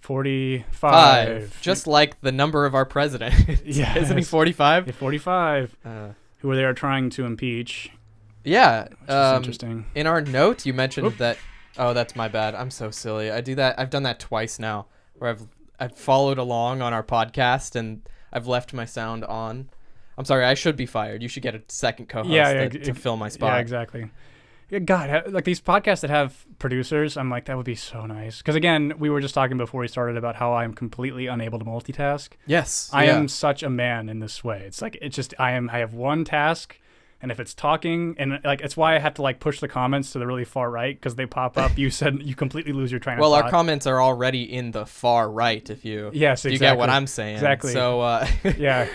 45. Five. Just like the number of our president. Yeah. Isn't he 45? 45. Who they are trying to impeach. Yeah. Which is interesting. In our note, you mentioned that. Oh, that's my bad. I'm so silly. I do that. I've done that twice now, where I've followed along on our podcast and I've left my sound on. I'm sorry. I should be fired. You should get a second co-host to fill my spot. Yeah, exactly. God, like these podcasts that have producers, I'm like, that would be so nice. Because again, we were just talking before we started about how I'm completely unable to multitask. Yes, I am such a man in this way. It's like I have one task, and if it's talking, and like it's why I have to like push the comments to the really far right because they pop up. You said you completely lose your train of thought. Well, our comments are already in the far right. If you get what I'm saying. Exactly. So yeah.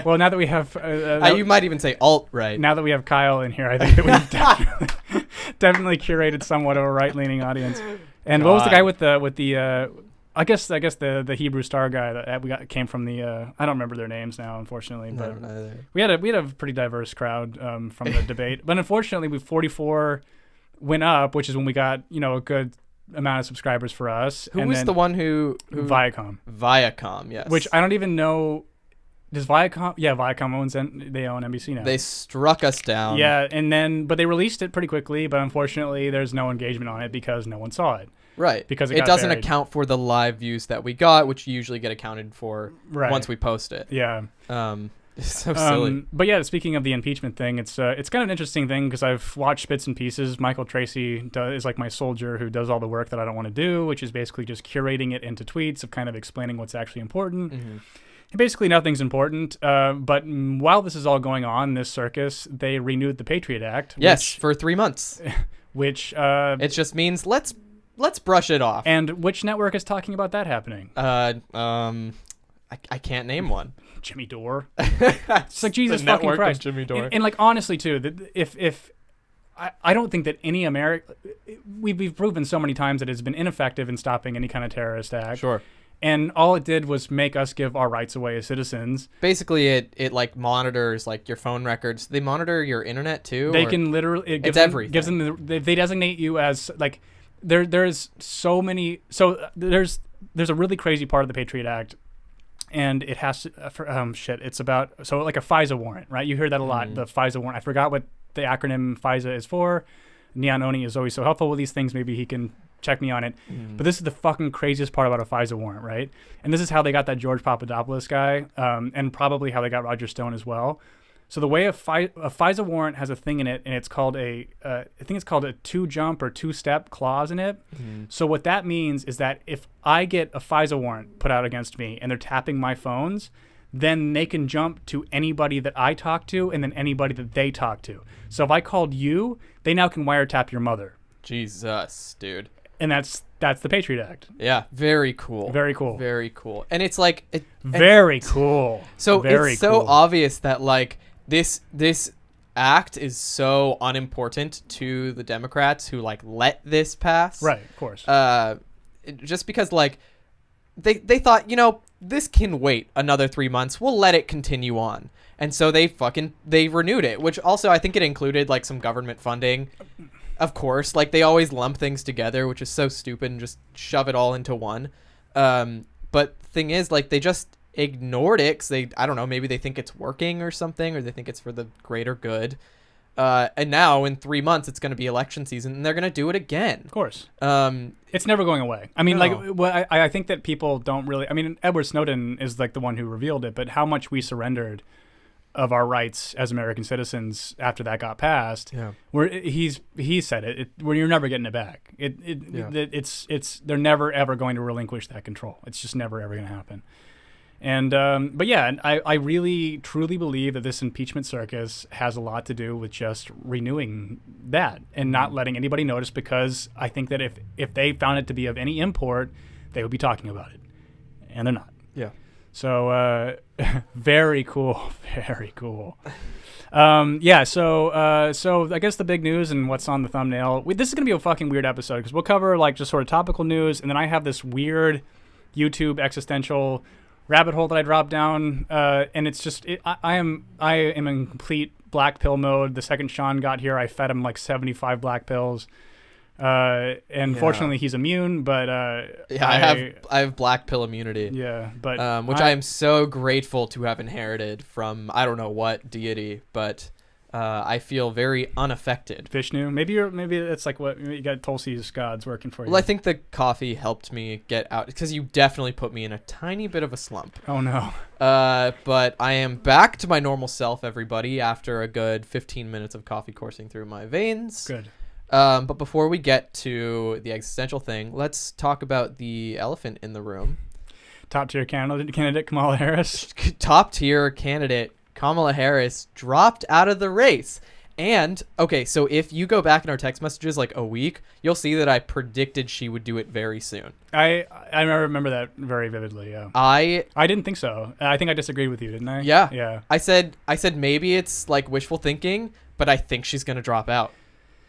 Well, now that we have you might even say alt right. Now that we have Kyle in here, I think that we've definitely curated somewhat of a right leaning audience. And what was the guy with the I guess the Hebrew Star guy that came from the I don't remember their names now, unfortunately, but we had a pretty diverse crowd from the debate. But unfortunately, 44 went up, which is when we got a good amount of subscribers for us. Who was the one who Viacom? Viacom, yes. Which I don't even know. Does Viacom? Yeah, Viacom they own NBC now. They struck us down. Yeah, but they released it pretty quickly. But unfortunately, there's no engagement on it because no one saw it. Right. Because it doesn't account for the live views that we got, which usually get accounted for once we post it. Yeah. It's so silly. But yeah, speaking of the impeachment thing, it's kind of an interesting thing because I've watched bits and pieces. Michael Tracy is like my soldier who does all the work that I don't want to do, which is basically just curating it into tweets of kind of explaining what's actually important. Mm-hmm. And basically, nothing's important. But while this is all going on, this circus, they renewed the Patriot Act. Yes, for 3 months. Which it just means let's brush it off. And which network is talking about that happening? I can't name one. Jimmy Dore. It's like Jesus fucking Christ. Jimmy Dore. And like honestly too, if I don't think that any we've proven so many times that it's been ineffective in stopping any kind of terrorist act. Sure. And all it did was make us give our rights away as citizens. Basically, it like monitors like your phone records. They monitor your internet too. They can literally. It gives everything. Gives them. They designate you as like. There's so many. So there's a really crazy part of the Patriot Act, and it has to. It's about like a FISA warrant, right? You hear that a lot. The FISA warrant. I forgot what the acronym FISA is for. Neon Oni is always so helpful with these things. Maybe he can check me on it. But this is the fucking craziest part about a FISA warrant, right? And this is how they got that George Papadopoulos guy, and probably how they got Roger Stone as well. So the way a FISA warrant has a thing in it, and it's called I think it's called a 2-jump or 2-step clause in it. So what that means is that if I get a FISA warrant put out against me and they're tapping my phones, then they can jump to anybody that I talk to and then anybody that they talk to. So if I called you, they now can wiretap your mother. Jesus, dude. And that's the Patriot Act. Yeah, very cool. Very cool. Very cool. And it's like very cool. So it's so obvious that like this act is so unimportant to the Democrats who like let this pass. Right, of course. Just because like they thought, this can wait another 3 months. We'll let it continue on. And so they renewed it, which also I think it included like some government funding. Of course, like they always lump things together, which is so stupid, and just shove it all into one. But the thing is, like they just ignored it because I don't know, maybe they think it's working or something, or they think it's for the greater good. And now in 3 months, it's going to be election season, and they're going to do it again. Of course. It's never going away. I mean, I think that people don't really. I mean, Edward Snowden is like the one who revealed it, but how much we surrendered of our rights as American citizens after that got passed. Yeah. Where he said it where you're never getting it back. It's they're never ever going to relinquish that control. It's just never ever going to happen. And but yeah, I really truly believe that this impeachment circus has a lot to do with just renewing that and not letting anybody notice, because I think that if they found it to be of any import, they would be talking about it, and they're not. Yeah. So very cool, very cool. Yeah. So I guess the big news and what's on the thumbnail. This is gonna be a fucking weird episode because we'll cover like just sort of topical news, and then I have this weird YouTube existential rabbit hole that I dropped down, and it's just I am in complete black pill mode. The second Sean got here, I fed him like 75 black pills. And fortunately he's immune, but I have black pill immunity. Yeah, but which I am so grateful to have inherited from I don't know what deity, but I feel very unaffected. Vishnu. Maybe it's like what you got Tulsi's gods working for you. Well, I think the coffee helped me get out because you definitely put me in a tiny bit of a slump. Oh no. But I am back to my normal self, everybody, after a good 15 minutes of coffee coursing through my veins. Good. But before we get to the existential thing, let's talk about the elephant in the room. Top tier candidate Kamala Harris. Top tier candidate Kamala Harris dropped out of the race. And, okay, so if you go back in our text messages like a week, you'll see that I predicted she would do it very soon. I remember that very vividly, yeah. I didn't think so. I think I disagreed with you, didn't I? Yeah. Yeah. I said maybe it's like wishful thinking, but I think she's going to drop out.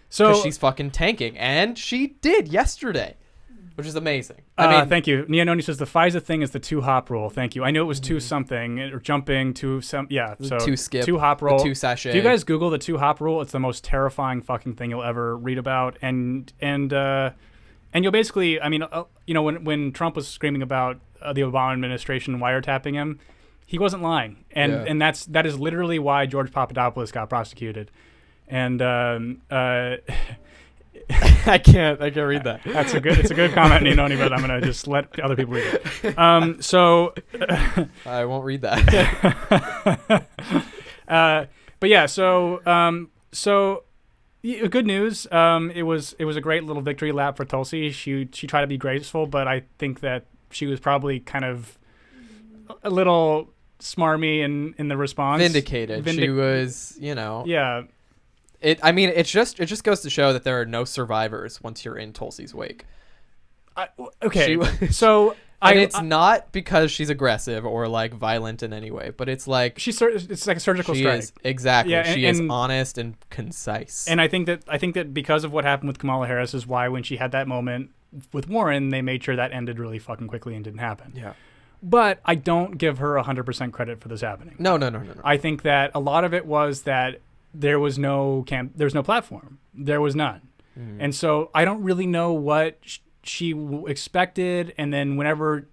So Because she's fucking tanking. And she did yesterday, which is amazing. I mean, thank you. Nia Noni says the FISA thing is the 2-hop rule. Thank you. I knew it was 2 something or jumping to some. Yeah. So 2 skip. 2-hop rule. 2 sachet. If you guys Google the 2-hop rule, it's the most terrifying fucking thing you'll ever read about. And you'll basically, I mean, when Trump was screaming about the Obama administration wiretapping him, he wasn't lying. And that is literally why George Papadopoulos got prosecuted. And I can't read that. It's a good comment, Ninoni, but I'm gonna just let other people read it. So I won't read that. but yeah, so good news. It was a great little victory lap for Tulsi. She tried to be graceful, but I think that she was probably kind of a little smarmy in the response. Vindicated. She was, Yeah. It just goes to show that there are no survivors once you're in Tulsi's wake. Okay. It's not because she's aggressive or like violent in any way, but it's like it's like a surgical strike. Exactly. Yeah, she is honest and concise. And I think that because of what happened with Kamala Harris is why when she had that moment with Warren, they made sure that ended really fucking quickly and didn't happen. Yeah. But I don't give her 100% credit for this happening. No. I think that a lot of it was that there was no platform. There was none. Mm. And so I don't really know what she expected. And then whenever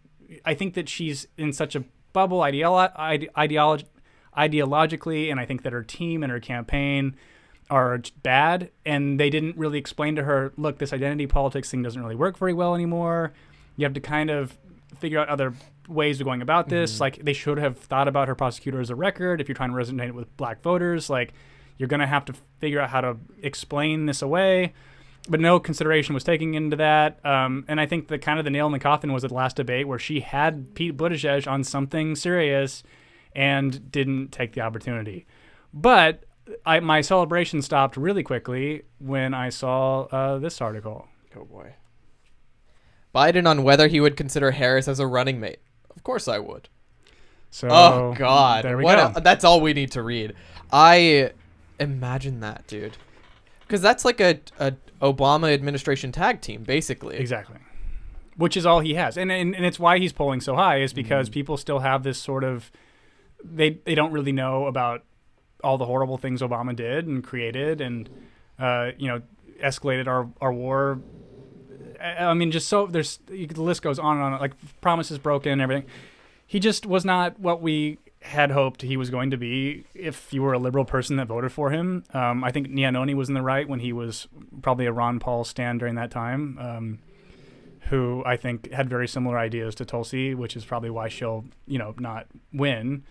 I think that she's in such a bubble ideologically, and I think that her team and her campaign are bad, and they didn't really explain to her, look, this identity politics thing doesn't really work very well anymore. You have to kind of figure out other ways of going about this. Mm-hmm. Like, they should have thought about her prosecutor as a record. If you're trying to resonate with black voters, like, you're going to have to figure out how to explain this away. But no consideration was taken into that. And I think the kind of the nail in the coffin was at the last debate where she had Pete Buttigieg on something serious and didn't take the opportunity. But my celebration stopped really quickly when I saw this article. Oh, boy. Biden on whether he would consider Harris as a running mate. Of course I would. So, oh, God. There we go. That's all we need to read. I imagine that, dude. Because that's like a Obama administration tag team, basically. Exactly. Which is all he has. And it's why he's polling so high is because people still have this sort of... They don't really know about all the horrible things Obama did and created and, escalated our war. I mean, just so... the list goes on and on. Like, promises broken and everything. He just was not what we had hoped he was going to be if you were a liberal person that voted for him. I think Nia Noni was in the right when he was probably a Ron Paul stan during that time, who I think had very similar ideas to Tulsi, which is probably why she'll, not win.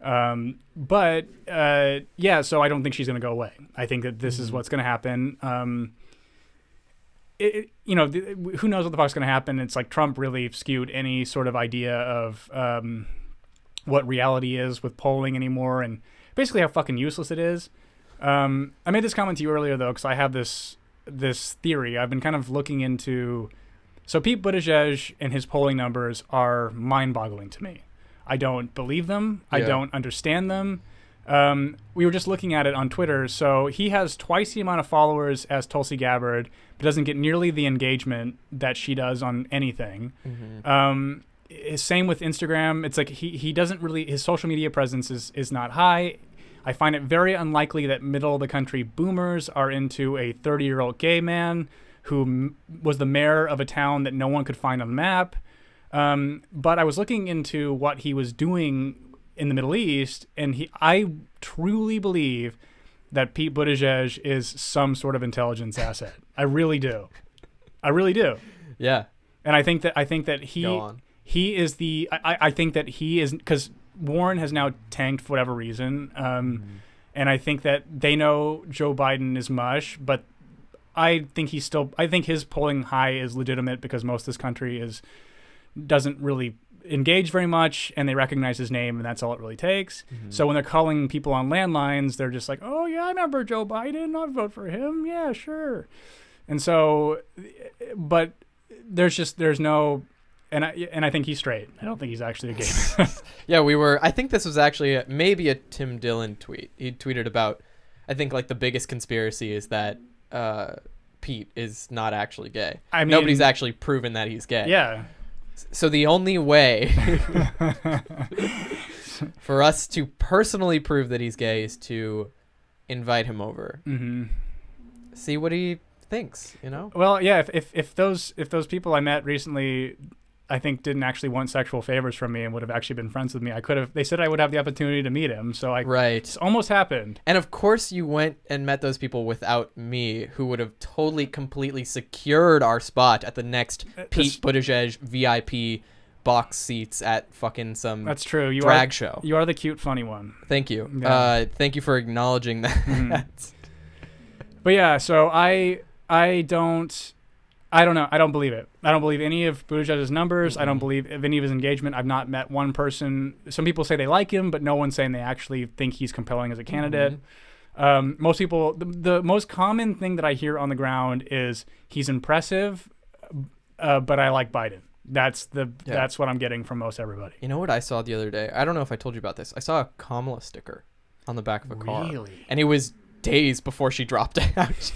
So I don't think she's going to go away. I think that this is what's going to happen. Who knows what the fuck's going to happen? It's like Trump really skewed any sort of idea of what reality is with polling anymore, and basically how fucking useless it is. I made this comment to you earlier, though, because I have this theory. I've been kind of looking into... So Pete Buttigieg and his polling numbers are mind-boggling to me. I don't believe them. Yeah. I don't understand them. We were just looking at it on Twitter. So he has twice the amount of followers as Tulsi Gabbard, but doesn't get nearly the engagement that she does on anything. Mm-hmm. Same with Instagram. It's like he doesn't really... His social media presence is not high. I find it very unlikely that middle of the country boomers are into a 30-year-old gay man who was the mayor of a town that no one could find on the map. But I was looking into what he was doing in the Middle East, and I truly believe that Pete Buttigieg is some sort of intelligence asset. I really do. Yeah. And I think that Go on. he is the I think that he is, because Warren has now tanked for whatever reason, and I think that they know Joe Biden is mush, but I think his polling high is legitimate because most of this country doesn't really engage very much, and they recognize his name, and that's all it really takes. So when they're calling people on landlines, they're just like, oh yeah, I remember Joe Biden, I'll vote for him, yeah, sure. And so, but there's no, and I think he's straight. I don't think he's actually a gay man. Yeah, I think this was actually maybe a Tim Dillon tweet. He tweeted about, I think like the biggest conspiracy is that Pete is not actually gay. I mean, nobody's actually proven that he's gay. Yeah. So the only way for us to personally prove that he's gay is to invite him over. See what he thinks, you know? Well, yeah, if those people I met recently, I think, didn't actually want sexual favors from me and would have actually been friends with me, they said I would have the opportunity to meet him. So it's almost happened. And of course you went and met those people without me, who would have totally, completely secured our spot at the next Pete Buttigieg VIP box seats at fucking some That's true. drag show. You are the cute, funny one. Thank you. Yeah. Thank you for acknowledging that. But yeah, so I don't know. I don't believe it. I don't believe any of Buttigieg's numbers. I don't believe any of his engagement. I've not met one person. Some people say they like him, but no one's saying they actually think he's compelling as a candidate. Most people, the most common thing that I hear on the ground is he's impressive, but I like Biden. That's what I'm getting from most everybody. You know what I saw the other day? I don't know if I told you about this. I saw a Kamala sticker on the back of a car. Really? And it was days before she dropped out.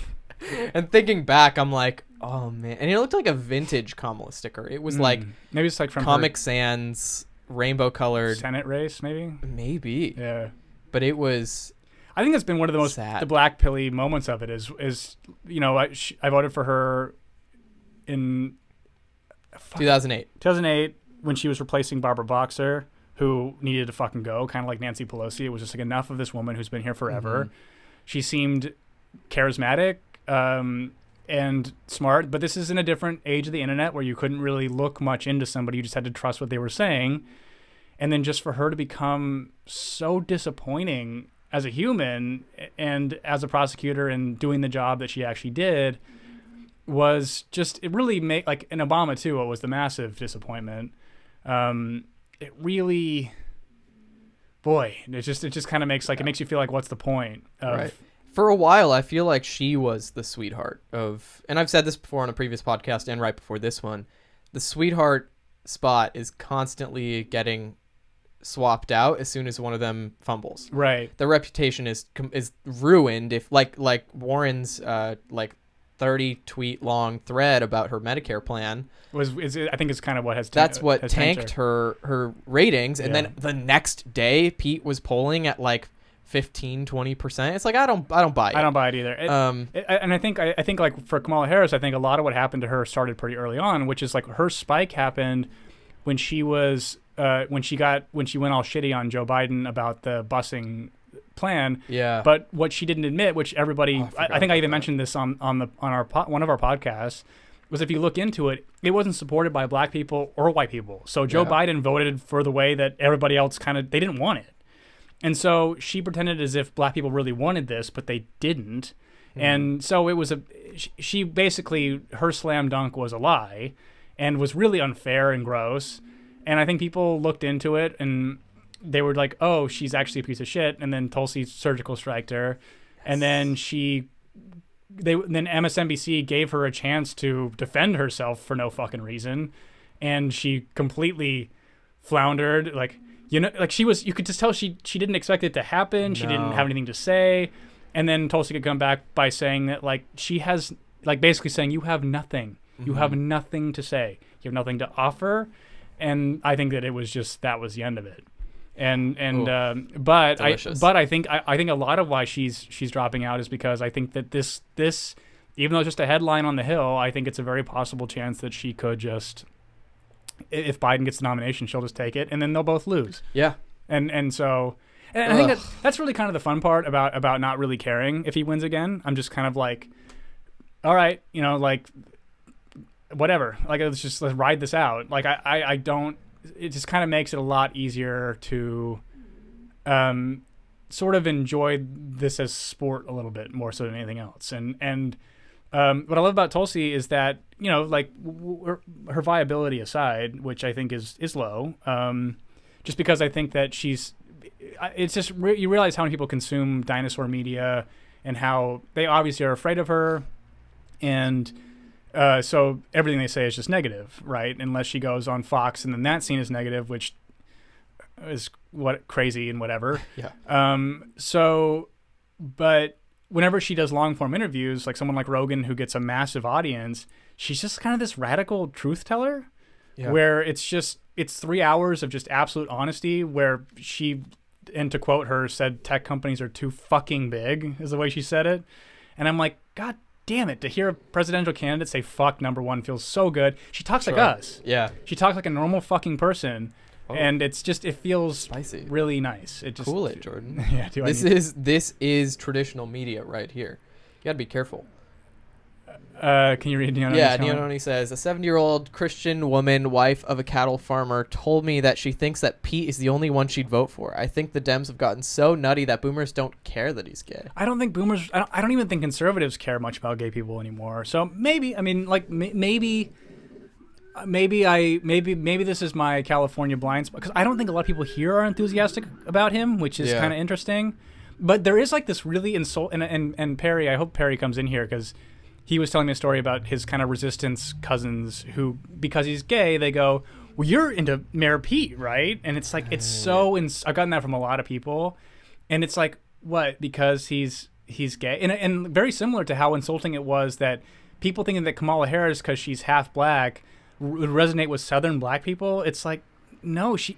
And thinking back, I'm like, oh man. And it looked like a vintage Kamala sticker. It was like, maybe it's like from Comic Sans, rainbow colored Senate race, maybe. Yeah. But it was, I think that's been one of the most sad. The black pilly moments of it is you know, I voted for her in 2008 when she was replacing Barbara Boxer, who needed to fucking go, kind of like Nancy Pelosi. It was just like, enough of this woman who's been here forever. She seemed charismatic and smart, but this is in a different age of the internet where you couldn't really look much into somebody. You just had to trust what they were saying. And then just for her to become so disappointing as a human and as a prosecutor and doing the job that she actually did was just, it really made, like in Obama too, it was the massive disappointment. It really, boy, it just kind of makes like, it makes you feel like, what's the point of, right. For a while, I feel like she was the sweetheart of, and I've said this before on a previous podcast and right before this one, the sweetheart spot is constantly getting swapped out as soon as one of them fumbles. Right. The reputation is ruined if like Warren's 30 tweet long thread about her Medicare plan I think it's kind of what has that's what has tanked her ratings. And then the next day Pete was polling at like 15-20%. It's like I don't buy it. I don't buy it either. And I think like for Kamala Harris, I think a lot of what happened to her started pretty early on, which is like her spike happened when she was when she went all shitty on Joe Biden about the busing plan. Yeah. But what she didn't admit, which everybody, I think I even mentioned this on one of our podcasts, was if you look into it, it wasn't supported by black people or white people. So Joe Biden voted for the way that everybody else they didn't want it. And so she pretended as if black people really wanted this, but they didn't. And so it was she basically, her slam dunk was a lie and was really unfair and gross. And I think people looked into it and they were like, oh, she's actually a piece of shit. And then Tulsi surgical striked her. And then then MSNBC gave her a chance to defend herself for no fucking reason. And she completely floundered. Like, you know, like you could just tell she didn't expect it to happen. She didn't have anything to say. And then Tulsi could come back by saying that, like, she has, like, basically saying, you have nothing. You have nothing to say. You have nothing to offer. And I think that it was just, that was the end of it. But I think a lot of why she's dropping out is because I think that this even though it's just a headline on the Hill, I think it's a very possible chance that she could just, if Biden gets the nomination, she'll just take it, and then they'll both lose. Yeah. And so, and I think that's really kind of the fun part about not really caring if he wins again. I'm just kind of like, all right, like, whatever. Like, let's ride this out. Like, I don't. It just kind of makes it a lot easier to, sort of enjoy this as sport a little bit more so than anything else. And what I love about Tulsi is that, like, her viability aside, which I think is low, just because I think that it's just you realize how many people consume dinosaur media and how they obviously are afraid of her, and so everything they say is just negative, right? Unless she goes on Fox and then that scene is negative, which is crazy and whatever. Yeah. But whenever she does long form interviews, like someone like Rogan who gets a massive audience, she's just kind of this radical truth teller, where it's 3 hours of just absolute honesty, where she, and to quote her, said tech companies are too fucking big, is the way she said it. And I'm like, God damn it, to hear a presidential candidate say fuck number one feels so good. She talks like us. Yeah. She talks like a normal fucking person. Oh. And it feels spicy, really nice. It just cool it, Jordan. Yeah, this is traditional media right here. You got to be careful. Can you read Neononi? Yeah, Neononi says, a 70-year-old Christian woman, wife of a cattle farmer, told me that she thinks that Pete is the only one she'd vote for. I think the Dems have gotten so nutty that boomers don't care that he's gay. I don't think boomers, I don't even think conservatives care much about gay people anymore. So maybe, I mean, like, maybe this is my California blind spot, because I don't think a lot of people here are enthusiastic about him, which is kind of interesting. But there is like this really and Perry, I hope Perry comes in here, because he was telling me a story about his kind of resistance cousins who, because he's gay, they go, well, you're into Mayor Pete, right? And it's like, it's so, I've gotten that from a lot of people. And it's like, what? Because he's gay? And very similar to how insulting it was that people thinking that Kamala Harris, because she's half black, would resonate with Southern black people. It's like, no, she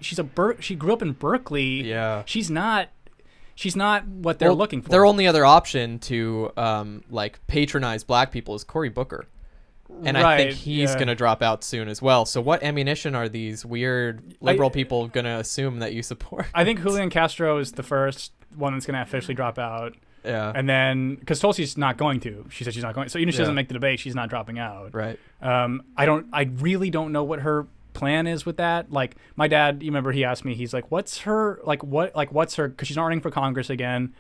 grew up in Berkeley. Yeah. She's not what they're looking for. Their only other option to like patronize black people is Cory Booker. And I think he's going to drop out soon as well. So what ammunition are these weird liberal people going to assume that you support? I think Julian Castro is the first one that's going to officially drop out. Yeah. And then, because Tulsi's not going to. She said she's not going. So even if she doesn't make the debate, she's not dropping out. Right. I really don't know what her plan is with that. Like, my dad, you remember, he asked me, he's like, what's her, what's her, because she's not running for Congress again.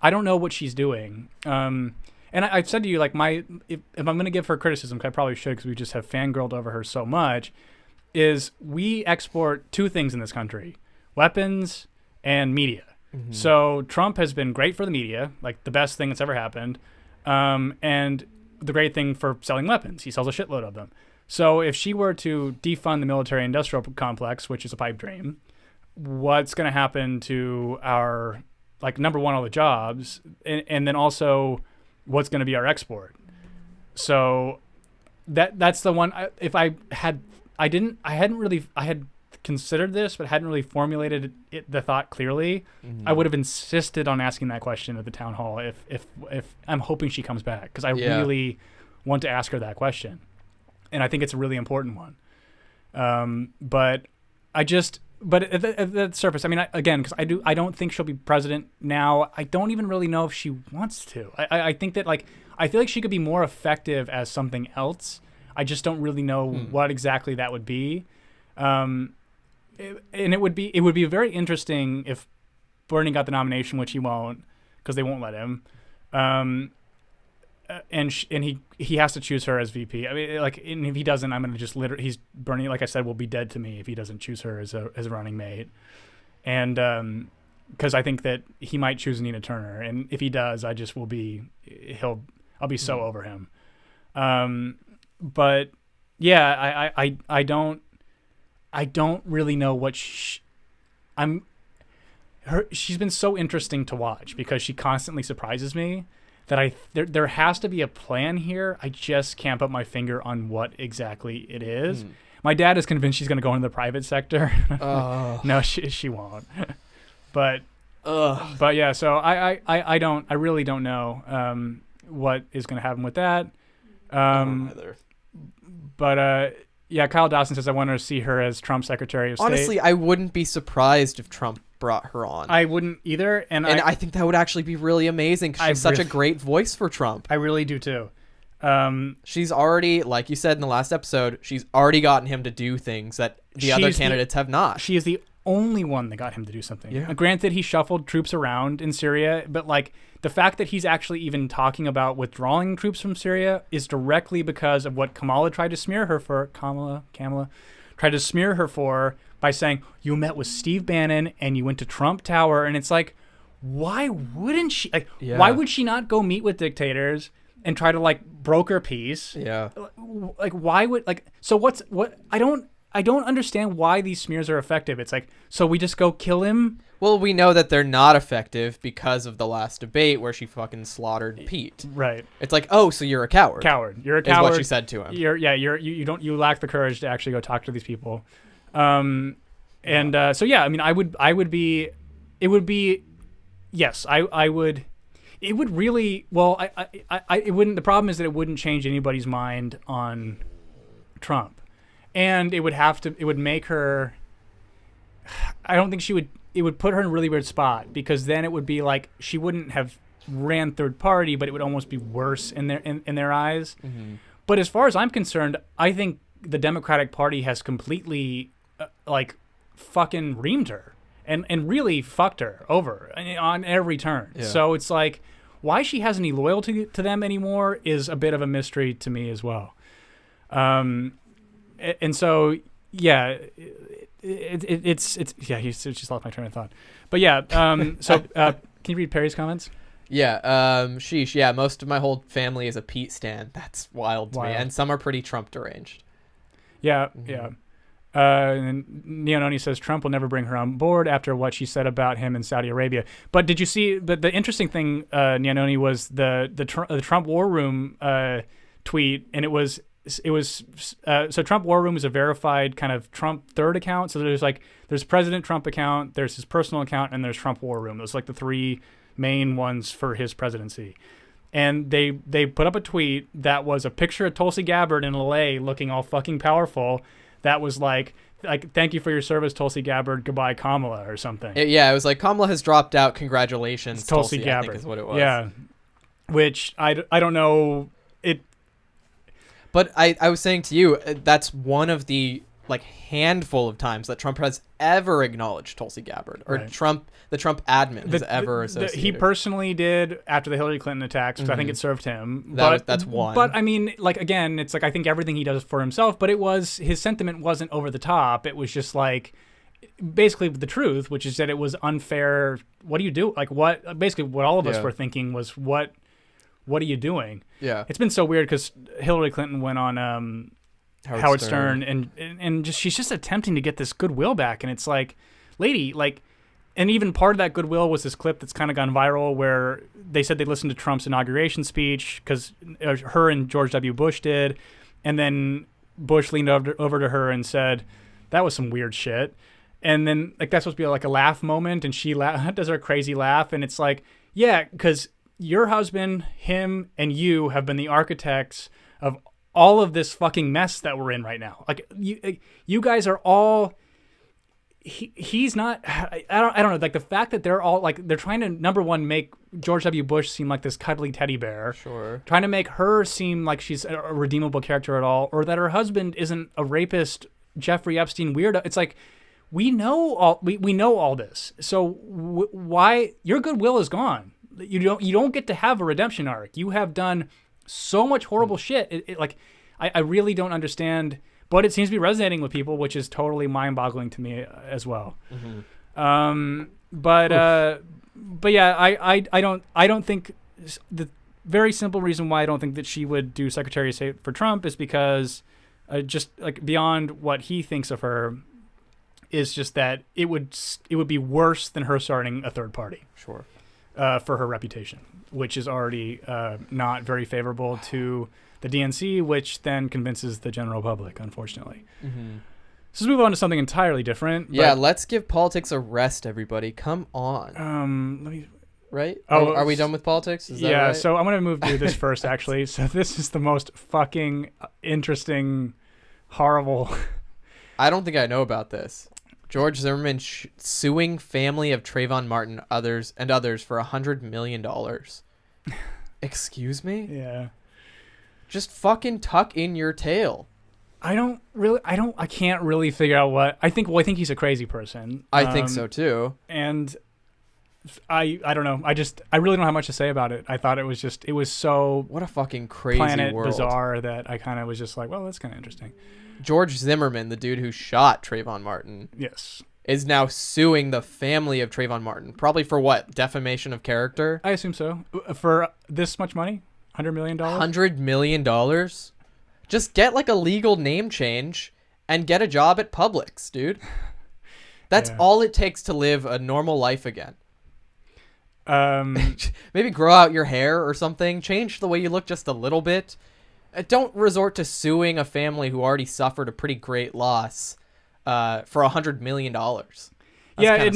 I don't know what she's doing. And I've said to you, like, if I'm going to give her criticism, because I probably should, because we just have fangirled over her so much, is we export two things in this country: weapons and media. Mm-hmm. So Trump has been great for the media, like the best thing that's ever happened, and the great thing for selling weapons. He sells a shitload of them. So if she were to defund the military-industrial complex, which is a pipe dream, what's going to happen to our, like, number one, all the jobs, and then also what's going to be our export? So that's the one. I had considered this, but hadn't really formulated the thought clearly. Mm-hmm. I would have insisted on asking that question at the town hall if I'm hoping she comes back, because I really want to ask her that question. And I think it's a really important one. But at the surface, I mean, because I don't think she'll be president now. I don't even really know if she wants to. I think that, like, I feel like she could be more effective as something else. I just don't really know what exactly that would be. And it would be very interesting if Bernie got the nomination, which he won't, because they won't let him. And he has to choose her as VP. I mean, like, and if he doesn't, I'm gonna just Bernie, like I said, will be dead to me if he doesn't choose her as a running mate. And because I think that he might choose Nina Turner, and if he does, I'll be so over him. But yeah, I don't really know what she's been so interesting to watch, because she constantly surprises me. That there has to be a plan here. I just can't put my finger on what exactly it is. My dad is convinced she's going to go into the private sector. No, she won't. But yeah. So I really don't know. what is going to happen with that. I don't either. But yeah, Kyle Dawson says I want to see her as Trump's Secretary of State. Honestly, I wouldn't be surprised if Trump brought her on. I wouldn't either, and I think that would actually be really amazing because she's such a great voice for Trump. I really do too. She's already, like you said in the last episode, she's already gotten him to do things that the other candidates have not. She is the only one that got him to do something. Yeah. Granted, he shuffled troops around in Syria, but like the fact that he's actually even talking about withdrawing troops from Syria is directly because of what Kamala tried to smear her for. Kamala tried to smear her for by saying you met with Steve Bannon and you went to Trump Tower, and it's like, why wouldn't she? Like, why would she not go meet with dictators and try to like broker peace? Yeah. Like, why would like? So what? I don't understand why these smears are effective. It's like, so we just go kill him. Well, we know that they're not effective because of the last debate where she fucking slaughtered Pete. Right. It's like, oh, so you're a coward. You're a coward. Is what she said to him. You lack the courage to actually go talk to these people. So yeah, I mean, it would be, yes, I would. It would really, well, it wouldn't. The problem is that it wouldn't change anybody's mind on Trump, and it would make her. I don't think she would. It would put her in a really weird spot because then it would be like she wouldn't have ran third party, but it would almost be worse in their eyes. Mm-hmm. But as far as I'm concerned, I think the Democratic Party has completely like fucking reamed her and really fucked her over on every turn. Yeah. So it's like why she has any loyalty to them anymore is a bit of a mystery to me as well. And so yeah. It's yeah. He just lost my train of thought, but yeah. So can you read Perry's comments? Yeah. Sheesh. Yeah. Most of my whole family is a Pete stan. That's wild to me, and some are pretty Trump deranged. Yeah. Mm-hmm. Yeah. And Neononi says Trump will never bring her on board after what she said about him in Saudi Arabia. But did you see? But the interesting thing, Neononi, was the Trump War Room tweet, and it was. So Trump War Room is a verified kind of Trump third account. So there's President Trump account, there's his personal account, and there's Trump War Room. Those are like the three main ones for his presidency. And they put up a tweet that was a picture of Tulsi Gabbard in LA looking all fucking powerful. That was like thank you for your service, Tulsi Gabbard. Goodbye, Kamala, or something. It was like Kamala has dropped out. Congratulations, Tulsi Gabbard. I think is what it was. Yeah, which I don't know it. But I was saying to you, that's one of the like handful of times that Trump has ever acknowledged Tulsi Gabbard or right. the Trump admin has ever associated. He personally did after the Hillary Clinton attacks, which I think it served him. That's one. But I mean, like again, it's like I think everything he does for himself. But his sentiment wasn't over the top. It was just like basically the truth, which is that it was unfair. What do you do? Like what all of us were thinking was what are you doing? Yeah. It's been so weird because Hillary Clinton went on Howard Stern and she's just attempting to get this goodwill back. And it's like, lady, like, and even part of that goodwill was this clip that's kind of gone viral where they said they listened to Trump's inauguration speech because her and George W. Bush did. And then Bush leaned over to her and said, that was some weird shit. And then like that's supposed to be like a laugh moment. And she does her crazy laugh. And it's like, yeah, because your husband, him, and you have been the architects of all of this fucking mess that we're in right now. Like you guys are all. He's not. I don't know. Like the fact that they're all like they're trying to number one make George W. Bush seem like this cuddly teddy bear. Sure. Trying to make her seem like she's a redeemable character at all, or that her husband isn't a rapist, Jeffrey Epstein weirdo. It's like. We know all this. So why your goodwill is gone? You don't get to have a redemption arc. You have done so much horrible shit. I really don't understand, but it seems to be resonating with people, which is totally mind-boggling to me as well. Mm-hmm. But yeah, I don't think the very simple reason why I don't think that she would do Secretary of State for Trump is because just like beyond what he thinks of her. Is just that it would be worse than her starting a third party. Sure. For her reputation, which is already not very favorable to the DNC, which then convinces the general public, unfortunately. Mm-hmm. So let's move on to something entirely different. Yeah, let's give politics a rest, everybody. Come on. right? Oh, are we done with politics? Is that yeah, right? so I'm going to move to this first, actually. So this is the most fucking interesting, horrible... I don't think I know about this. George Zimmerman suing family of Trayvon Martin others for $100 million. Excuse me? Yeah. Just fucking tuck in your tail. I can't really figure out what... I think he's a crazy person. I think so too. And I don't know. I really don't have much to say about it. I thought it was so... What a fucking crazy planet world. bizarre that I kind of was just like, well, that's kind of interesting. George Zimmerman, the dude who shot Trayvon Martin, Yes, is now suing the family of Trayvon Martin. Probably for what? Defamation of character? I assume so. For this much money? $100 million? $100 million? Just get like a legal name change and get a job at Publix, dude. That's all it takes to live a normal life again. Maybe grow out your hair or something. Change the way you look just a little bit. Don't resort to suing a family who already suffered a pretty great loss for $100 million. That's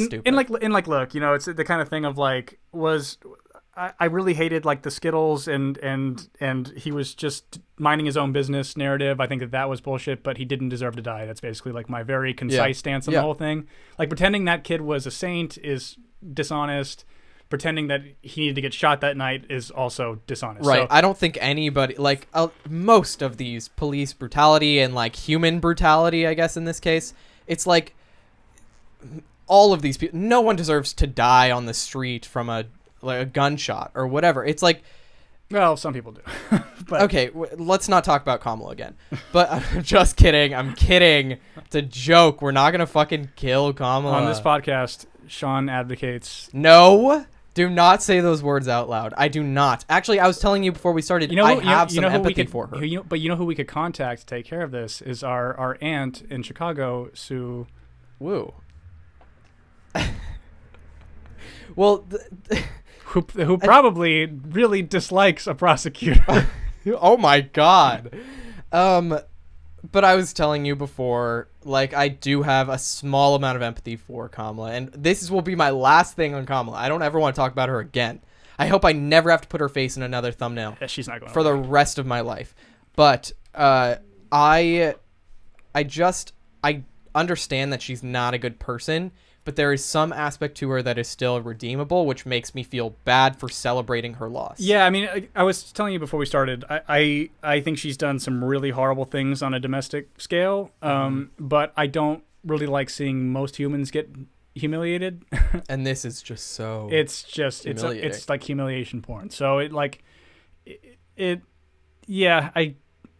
stupid. and look, you know, it's the kind of thing of like, I really hated like the Skittles and he was just minding his own business narrative. I think that was bullshit, but he didn't deserve to die. That's basically like my very concise stance on the whole thing. Like pretending that kid was a saint is dishonest. Pretending that he needed to get shot that night is also dishonest. Right. So, I don't think anybody, like most of these police brutality and like human brutality, I guess in this case, it's like all of these people, no one deserves to die on the street from a gunshot or whatever. It's like, well, some people do. But okay, let's not talk about Kamala again. But I'm just kidding. I'm kidding. It's a joke. We're not going to fucking kill Kamala. on this podcast, Sean advocates... No. Do not say those words out loud. I do not. Actually, I was telling you before we started, I have some empathy for her. But you know who we could contact to take care of this is our aunt in Chicago, Sue. Woo. Well... Who probably really dislikes a prosecutor. Oh my god. But I was telling you before, like, I do have a small amount of empathy for Kamala, and will be my last thing on Kamala. I don't ever want to talk about her again. I hope I never have to put her face in another thumbnail. Yeah, she's not going for the rest of my life. But I understand that she's not a good person, but there is some aspect to her that is still redeemable, which makes me feel bad for celebrating her loss. Yeah, I mean, I was telling you before we started, I think she's done some really horrible things on a domestic scale, but I don't really like seeing most humans get humiliated. And this is just so it's like humiliation porn. So I'm like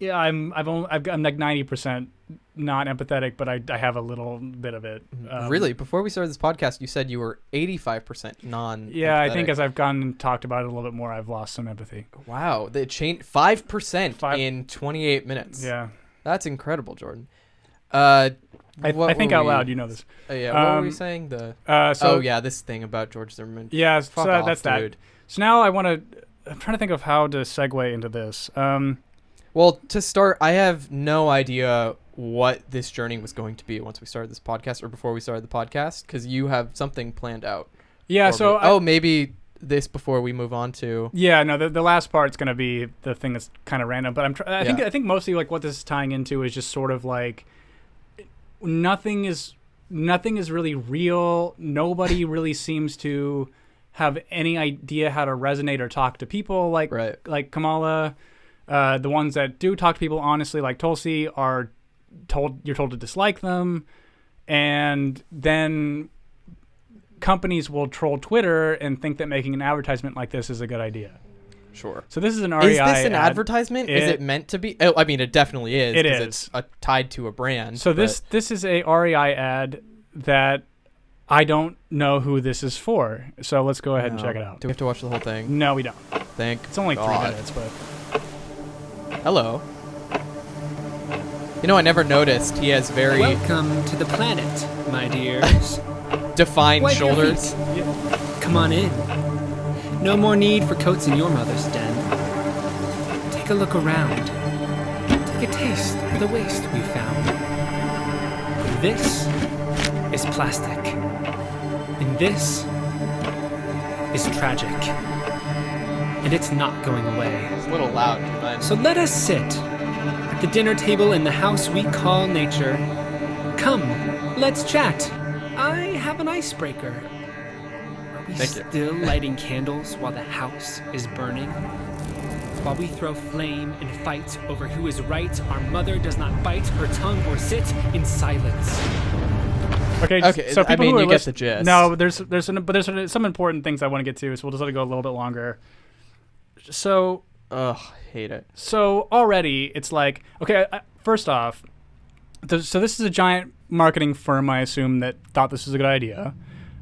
90% not empathetic, but I have a little bit of it. Really? Before we started this podcast, you said you were 85% non-empathetic. Yeah, I think as I've gone and talked about it a little bit more, I've lost some empathy. Wow, they changed 5% in 28 minutes. Yeah, that's incredible, Jordan. I think out loud, you know this. Yeah, what were we saying? This thing about George Zimmerman. Yeah, Fuck off, that's dude. that. So now I'm trying to think of how to segue into this. Well, to start, I have no idea what this journey was going to be once we started this podcast or before we started the podcast, because you have something planned out. Yeah, so... maybe this before we move on to... Yeah, no, the last part's going to be the thing that's kind of random, but I think mostly like what this is tying into is just sort of like nothing is really real. Nobody really seems to have any idea how to resonate or talk to people like Kamala. The ones that do talk to people honestly, like Tulsi, you're told to dislike them, and then companies will troll Twitter and think that making an advertisement like this is a good idea. Sure. So this is an REI. Is this an advertisement? Is it meant to be? Oh, I mean, it definitely is. It is. It's tied to a brand. So this is a REI ad that I don't know who this is for. So let's go ahead and check it out. Do we have to watch the whole thing? No, we don't. It's only 3 minutes, but... Hello. You know, I never noticed he has very... Welcome to the planet, my dears. defined Wipe your shoulders. feet. Come on in. No more need for coats in your mother's den. Take a look around. Take a taste of the waste we found. This is plastic. And this is tragic. And it's not going away. It's a little loud, but So let us sit at the dinner table in the house we call nature. Come, let's chat. I have an icebreaker. Are we Thank you. still lighting candles while the house is burning? While we throw flame and fight over who is right, our mother does not bite her tongue or sit in silence. Okay. So I people mean, who are you get the gist. No, there's some important things I want to get to, so we'll just let it go a little bit longer. So, ugh, hate it. So already it's like, okay, first off, so this is a giant marketing firm, I assume, that thought this was a good idea.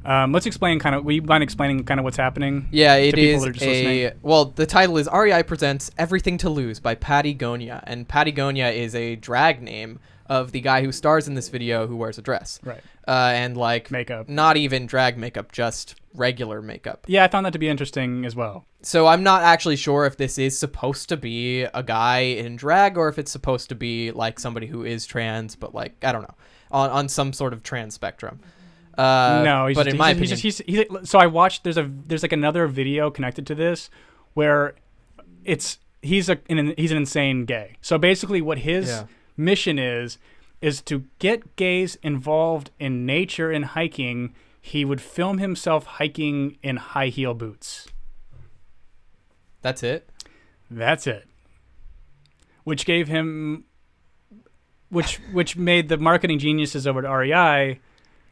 Let's explain will you mind explaining kind of what's happening? Yeah, to it people is that are just listening? well, the title is REI presents Everything to Lose by Patagonia, and Patagonia is a drag name of the guy who stars in this video who wears a dress. Right. And like Makeup. not even drag makeup, just regular makeup. Yeah, I found that to be interesting as well. So I'm not actually sure if this is supposed to be a guy in drag or if it's supposed to be like somebody who is trans, but like, I don't know, on some sort of trans spectrum. No, but in my opinion, he's so I watched. There's like another video connected to this where he's an insane gay. So basically, what his mission is to get gays involved in nature and hiking. He would film himself hiking in high heel boots. That's it. That's it. Which gave him, which made the marketing geniuses over at REI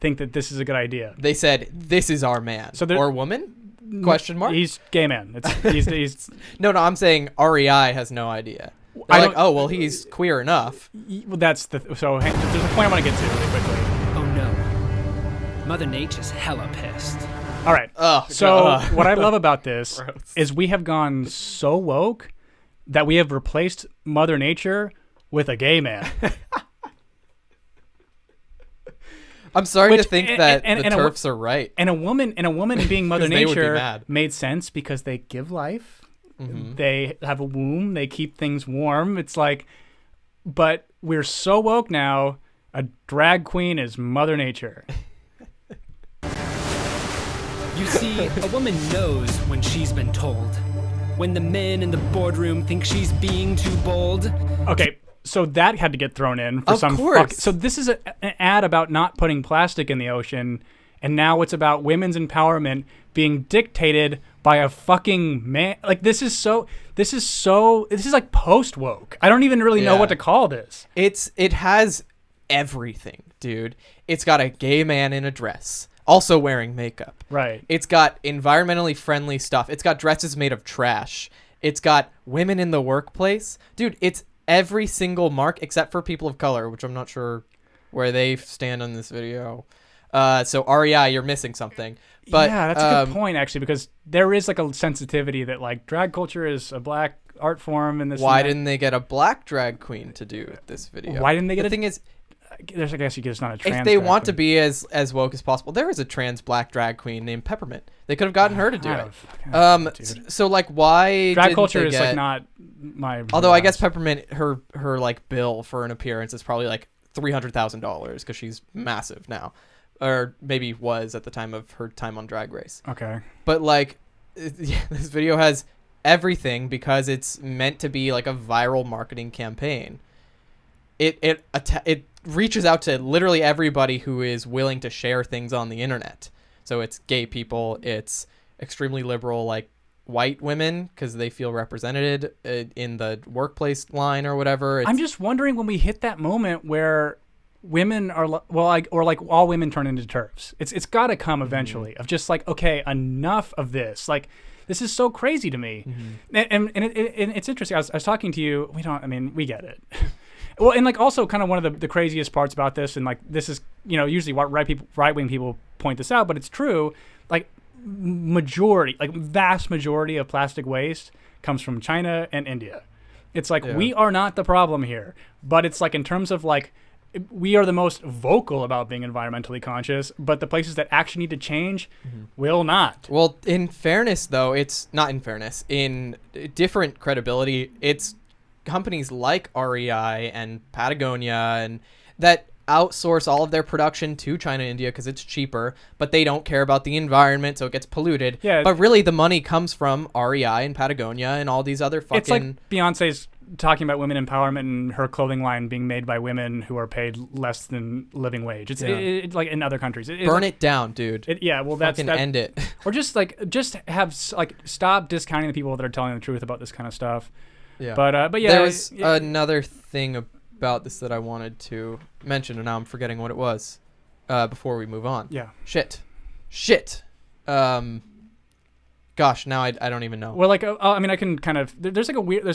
think that this is a good idea. They said, "This is our man." So or woman? Question mark. He's gay man. He's No, I'm saying REI has no idea. They're like, oh well, he's queer enough. Well, there's a point I want to get to really quickly. Oh no. Mother Nature's hella pissed. All right. So what I love about this Gross. is we have gone so woke that we have replaced Mother Nature with a gay man. I'm sorry to think that the TERFs are right. And a woman being Mother 'Cause they would be Nature mad. made sense because they give life. Mm-hmm. They have a womb. They keep things warm. It's like, but we're so woke now. A drag queen is Mother Nature. You see, a woman knows when she's been told. When the men in the boardroom think she's being too bold. Okay, so that had to get thrown in for Of some course. So this is an ad about not putting plastic in the ocean, and now it's about women's empowerment being dictated by a fucking man. Like this is like post woke. I don't even really know what to call this. It has everything, dude. It's got a gay man in a dress, also wearing makeup. Right. It's got environmentally friendly stuff. It's got dresses made of trash. It's got women in the workplace. Dude, it's every single mark except for people of color, which I'm not sure where they stand on this video. So REI, you're missing something. But yeah, that's a good point actually, because there is like a sensitivity that like drag culture is a black art form, and this. Why didn't they get a black drag queen to do this video? Why didn't they get the thing is, there's, I guess you it's not a trans. if they drag want to queen. be as woke as possible, there is a trans black drag queen named Peppermint. They could have gotten her to do Kind it. of, dude. So like, why Drag didn't culture they is get, like not my. Although I guess wheelhouse. Peppermint, her like bill for an appearance is probably like $300,000 because she's massive now, or maybe was at the time of her time on Drag Race. Okay. But like, this video has everything because it's meant to be like a viral marketing campaign. It reaches out to literally everybody who is willing to share things on the internet. So it's gay people, it's extremely liberal like white women because they feel represented in the workplace line or whatever. I'm just wondering when we hit that moment where women are or all women turn into TERFs. It's got to come eventually of just like, okay, enough of this. Like this is so crazy to me. And it's interesting. I was talking to you. We get it. Well, and like also kind of one of the craziest parts about this, and like this is, usually right wing people point this out, but it's true. Like vast majority of plastic waste comes from China and India. It's like we are not the problem here, but it's like in terms of like we are the most vocal about being environmentally conscious, but the places that actually need to change will not. Well, in fairness though, it's not in fairness. In different credibility, it's companies like REI and Patagonia and that outsource all of their production to China and India because it's cheaper, but they don't care about the environment, so it gets polluted. Yeah. But really, the money comes from REI and Patagonia and all these other fucking... It's like Beyonce's talking about women empowerment and her clothing line being made by women who are paid less than living wage. It's it's like in other countries. Burn it down, dude. That's end it. Or just have stop discounting the people that are telling the truth about this kind of stuff. Yeah. But yeah, there's another thing about this that I wanted to mention, and now I'm forgetting what it was. Before we move on. Yeah. Shit. Gosh, now I don't even know. Well, I mean, I can kind of. There's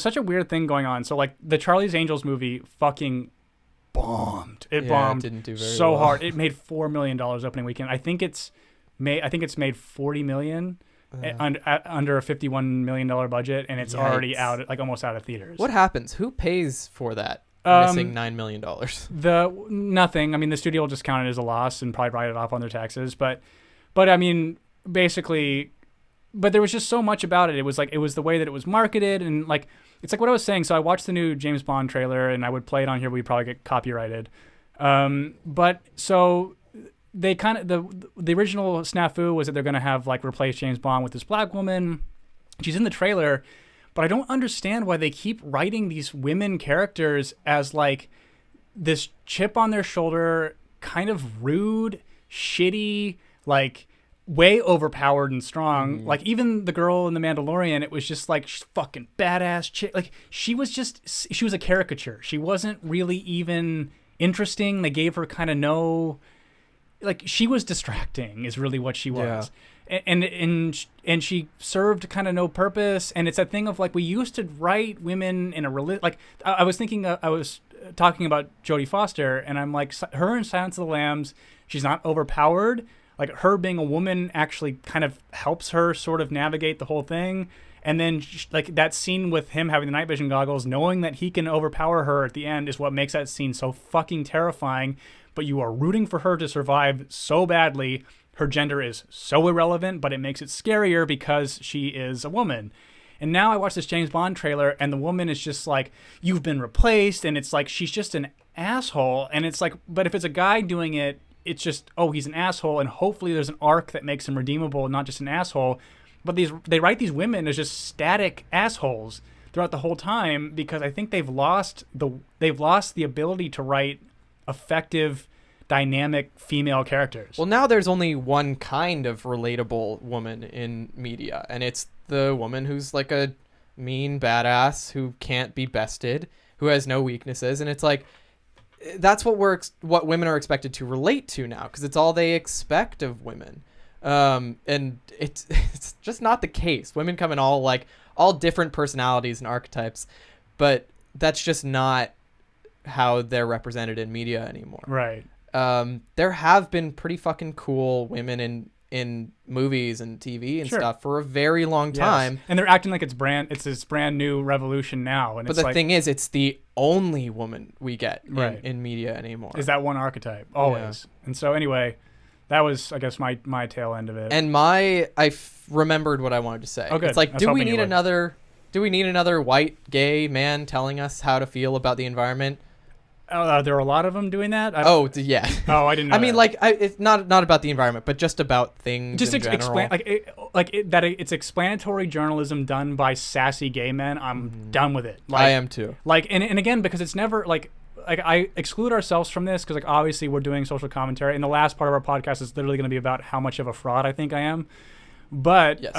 such a weird thing going on. So like the Charlie's Angels movie fucking bombed. It bombed. It didn't do very so well. hard. It made $4 million opening weekend. I think it's made $40 million under a $51 million budget, and it's already out, like almost out of theaters. What happens? Who pays for that? Missing $9 million. Nothing. I mean, the studio will just count it as a loss and probably write it off on their taxes. But I mean, basically. But there was just so much about it. It was the way that it was marketed, and like it's like what I was saying. So I watched the new James Bond trailer, and I would play it on here. We'd probably get copyrighted. But so they kind of the original snafu was that they're gonna have like replace James Bond with this black woman. She's in the trailer, but I don't understand why they keep writing these women characters as like this chip on their shoulder, kind of rude, shitty, like. Way overpowered and strong. Like even the girl in The Mandalorian, it was just like she's fucking badass chick. Like she was a caricature. She wasn't really even interesting. They gave her kind of no, like she was distracting is really what she was. Yeah. And she served kind of no purpose. And it's that thing of like we used to write women in a like I was thinking I was talking about Jodie Foster, and I'm like her in Silence of the Lambs. She's not overpowered. Like her being a woman actually kind of helps her sort of navigate the whole thing. And then like that scene with him having the night vision goggles, knowing that he can overpower her at the end is what makes that scene so fucking terrifying. But you are rooting for her to survive so badly. Her gender is so irrelevant, but it makes it scarier because she is a woman. And now I watch this James Bond trailer and the woman is just like, you've been replaced. And it's like, she's just an asshole. And it's like, but if it's a guy doing it, it's just, oh, he's an asshole, and hopefully there's an arc that makes him redeemable, not just an asshole. But they write these women as just static assholes throughout the whole time because I think they've lost the ability to write effective, dynamic female characters. Well, now there's only one kind of relatable woman in media, and it's the woman who's like a mean badass who can't be bested, who has no weaknesses, and it's like. That's what women are expected to relate to now because it's all they expect of women, and it's just not the case. Women come in all different personalities and archetypes, but that's just not how they're represented in media anymore. Right. There have been pretty fucking cool women in movies and TV and stuff for a very long time. And they're acting like it's this brand new revolution now. And but the thing is, it's the only woman we get in media anymore. Is that one archetype always? Yeah. And so anyway, that was I guess my tail end of it. And remembered what I wanted to say. Oh, good. It's like, do we need another white gay man telling us how to feel about the environment? There are a lot of them doing that. Yeah. Oh, I didn't know. I mean, it's not about the environment, but just about things. Just explain, it's explanatory journalism done by sassy gay men. I'm done with it. I am too. And again, because it's never like I exclude ourselves from this because obviously we're doing social commentary, and the last part of our podcast is literally going to be about how much of a fraud I think I am. But yes.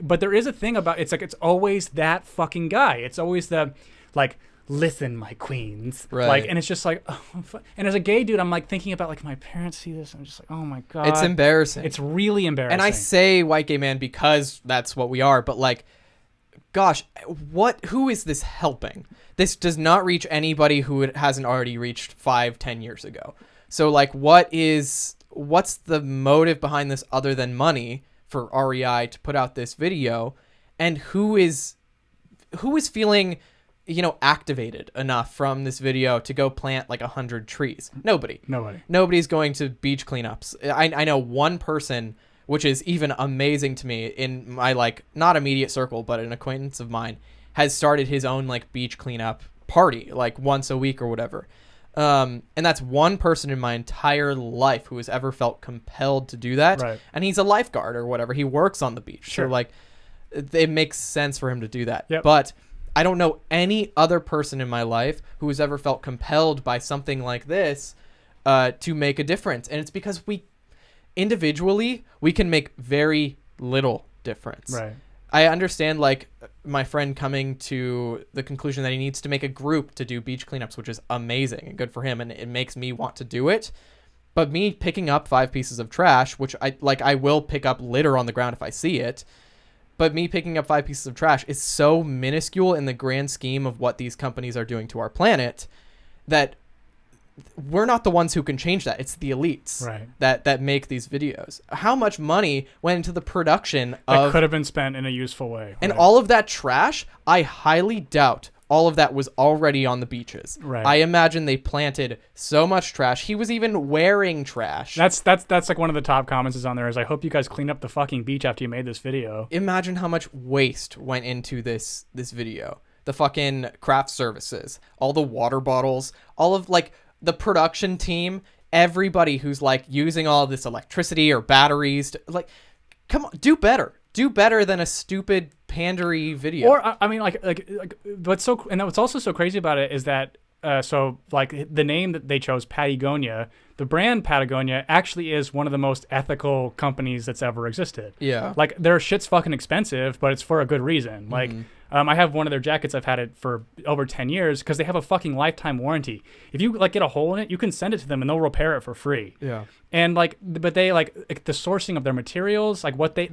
But there is a thing about it's always that fucking guy. It's always the listen, my queens. Right. And it's just like, oh, and as a gay dude, I'm thinking about my parents see this. And I'm just like, oh my God. It's embarrassing. It's really embarrassing. And I say white gay man because that's what we are. But gosh, who is this helping? This does not reach anybody who it hasn't already reached 5-10 years ago. So what's the motive behind this other than money for REI to put out this video? And who is feeling activated enough from this video to go plant 100 trees? Nobody's going to beach cleanups. I know one person, which is even amazing to me, in my not immediate circle but an acquaintance of mine, has started his own beach cleanup party once a week or whatever. And that's one person in my entire life who has ever felt compelled to do that. Right. And he's a lifeguard or whatever. He works on the beach. Sure. So, like, it makes sense for him to do that. Yep. But I don't know any other person in my life who has ever felt compelled by something like this to make a difference. And it's because individually, we can make very little difference. Right. I understand, like, my friend coming to the conclusion that he needs to make a group to do beach cleanups, which is amazing and good for him, and it makes me want to do it. But me picking up 5 pieces of trash, which I will pick up litter on the ground if I see it, but me picking up 5 pieces of trash is so minuscule in the grand scheme of what these companies are doing to our planet that we're not the ones who can change that. It's the elites Right. that make these videos. How much money went into the production That could have been spent in a useful way. and right. all of that trash? I highly doubt all of that was already on the beaches. Right. I imagine they planted so much trash. He was even wearing trash. That's like one of the top comments is on there is I hope you guys clean up the fucking beach after you made this video. Imagine how much waste went into this video. The fucking craft services, all the water bottles, all of like the production team, everybody who's like using all this electricity or batteries to, like, come on, do better than a stupid pandery video. Or I mean like what's also so crazy about it is that so like the name that they chose, Patagonia, the brand Patagonia actually is one of the most ethical companies that's ever existed. Yeah. Like their shit's fucking expensive, but it's for a good reason. Like I have one of their jackets. I've had it for over 10 years because they have a fucking lifetime warranty. If you like get a hole in it, you can send it to them and they'll repair it for free. Yeah. And like, but they like the sourcing of their materials, like what they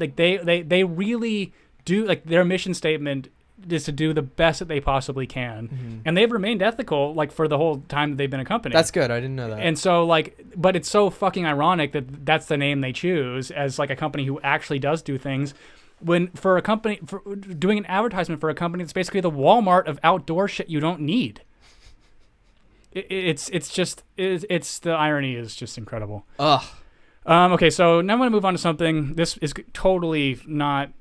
really do. Like their mission statement is to do the best that they possibly can, and they've remained ethical like for the whole time that they've been a company. That's good. I didn't know that. And so like, but it's so fucking ironic that that's the name they choose as like a company who actually does do things. When for a company for doing an advertisement for a company that's basically the Walmart of outdoor shit you don't need. It's the irony is just incredible. Ugh. Okay, so now I'm gonna move on to something. This is totally not.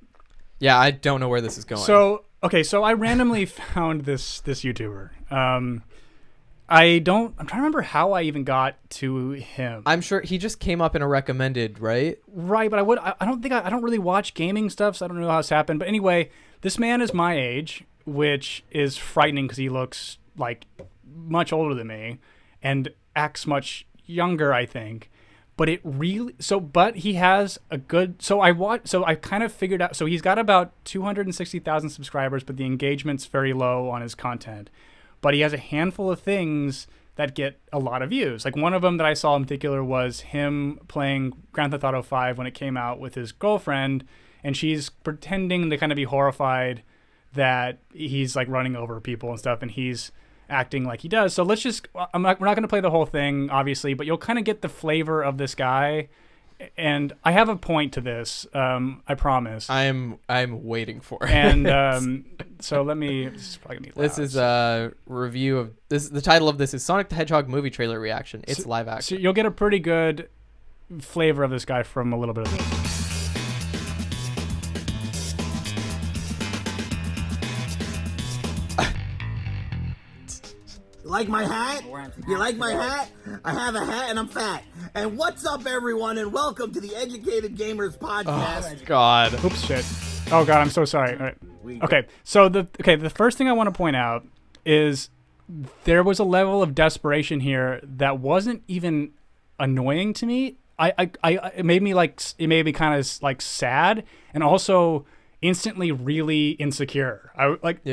Yeah, I don't know where this is going. So okay, so I randomly found this YouTuber. I'm trying to remember how I even got to him. I'm sure he just came up in a recommended, right? Right, but I don't really watch gaming stuff, so I don't know how this happened. But anyway, this man is my age, which is frightening because he looks like much older than me and acts much younger, I think. But but he has a good. So I kind of figured out. So he's got about 260,000 subscribers, but the engagement's very low on his content. But he has a handful of things that get a lot of views. Like one of them that I saw in particular was him playing Grand Theft Auto 5 when it came out with his girlfriend, and she's pretending to kind of be horrified that he's like running over people and stuff, and he's acting like he does. So we're not going to play the whole thing, obviously, but you'll kind of get the flavor of this guy. And I have a point to this, I promise. I'm waiting for it. And so let me. This is probably gonna be loud. This is a review of this. The title of this is Sonic the Hedgehog movie trailer reaction. It's live action. So you'll get a pretty good flavor of this guy from a little bit of this. You like my hat? You like my hat? I have a hat and I'm fat. And what's up, everyone, and welcome to the Educated Gamers Podcast. Oh, God. Oops, shit. Oh God, I'm so sorry. All right. Okay, so the first thing I want to point out is there was a level of desperation here that wasn't even annoying to me. It made me kind of like sad and also instantly really insecure.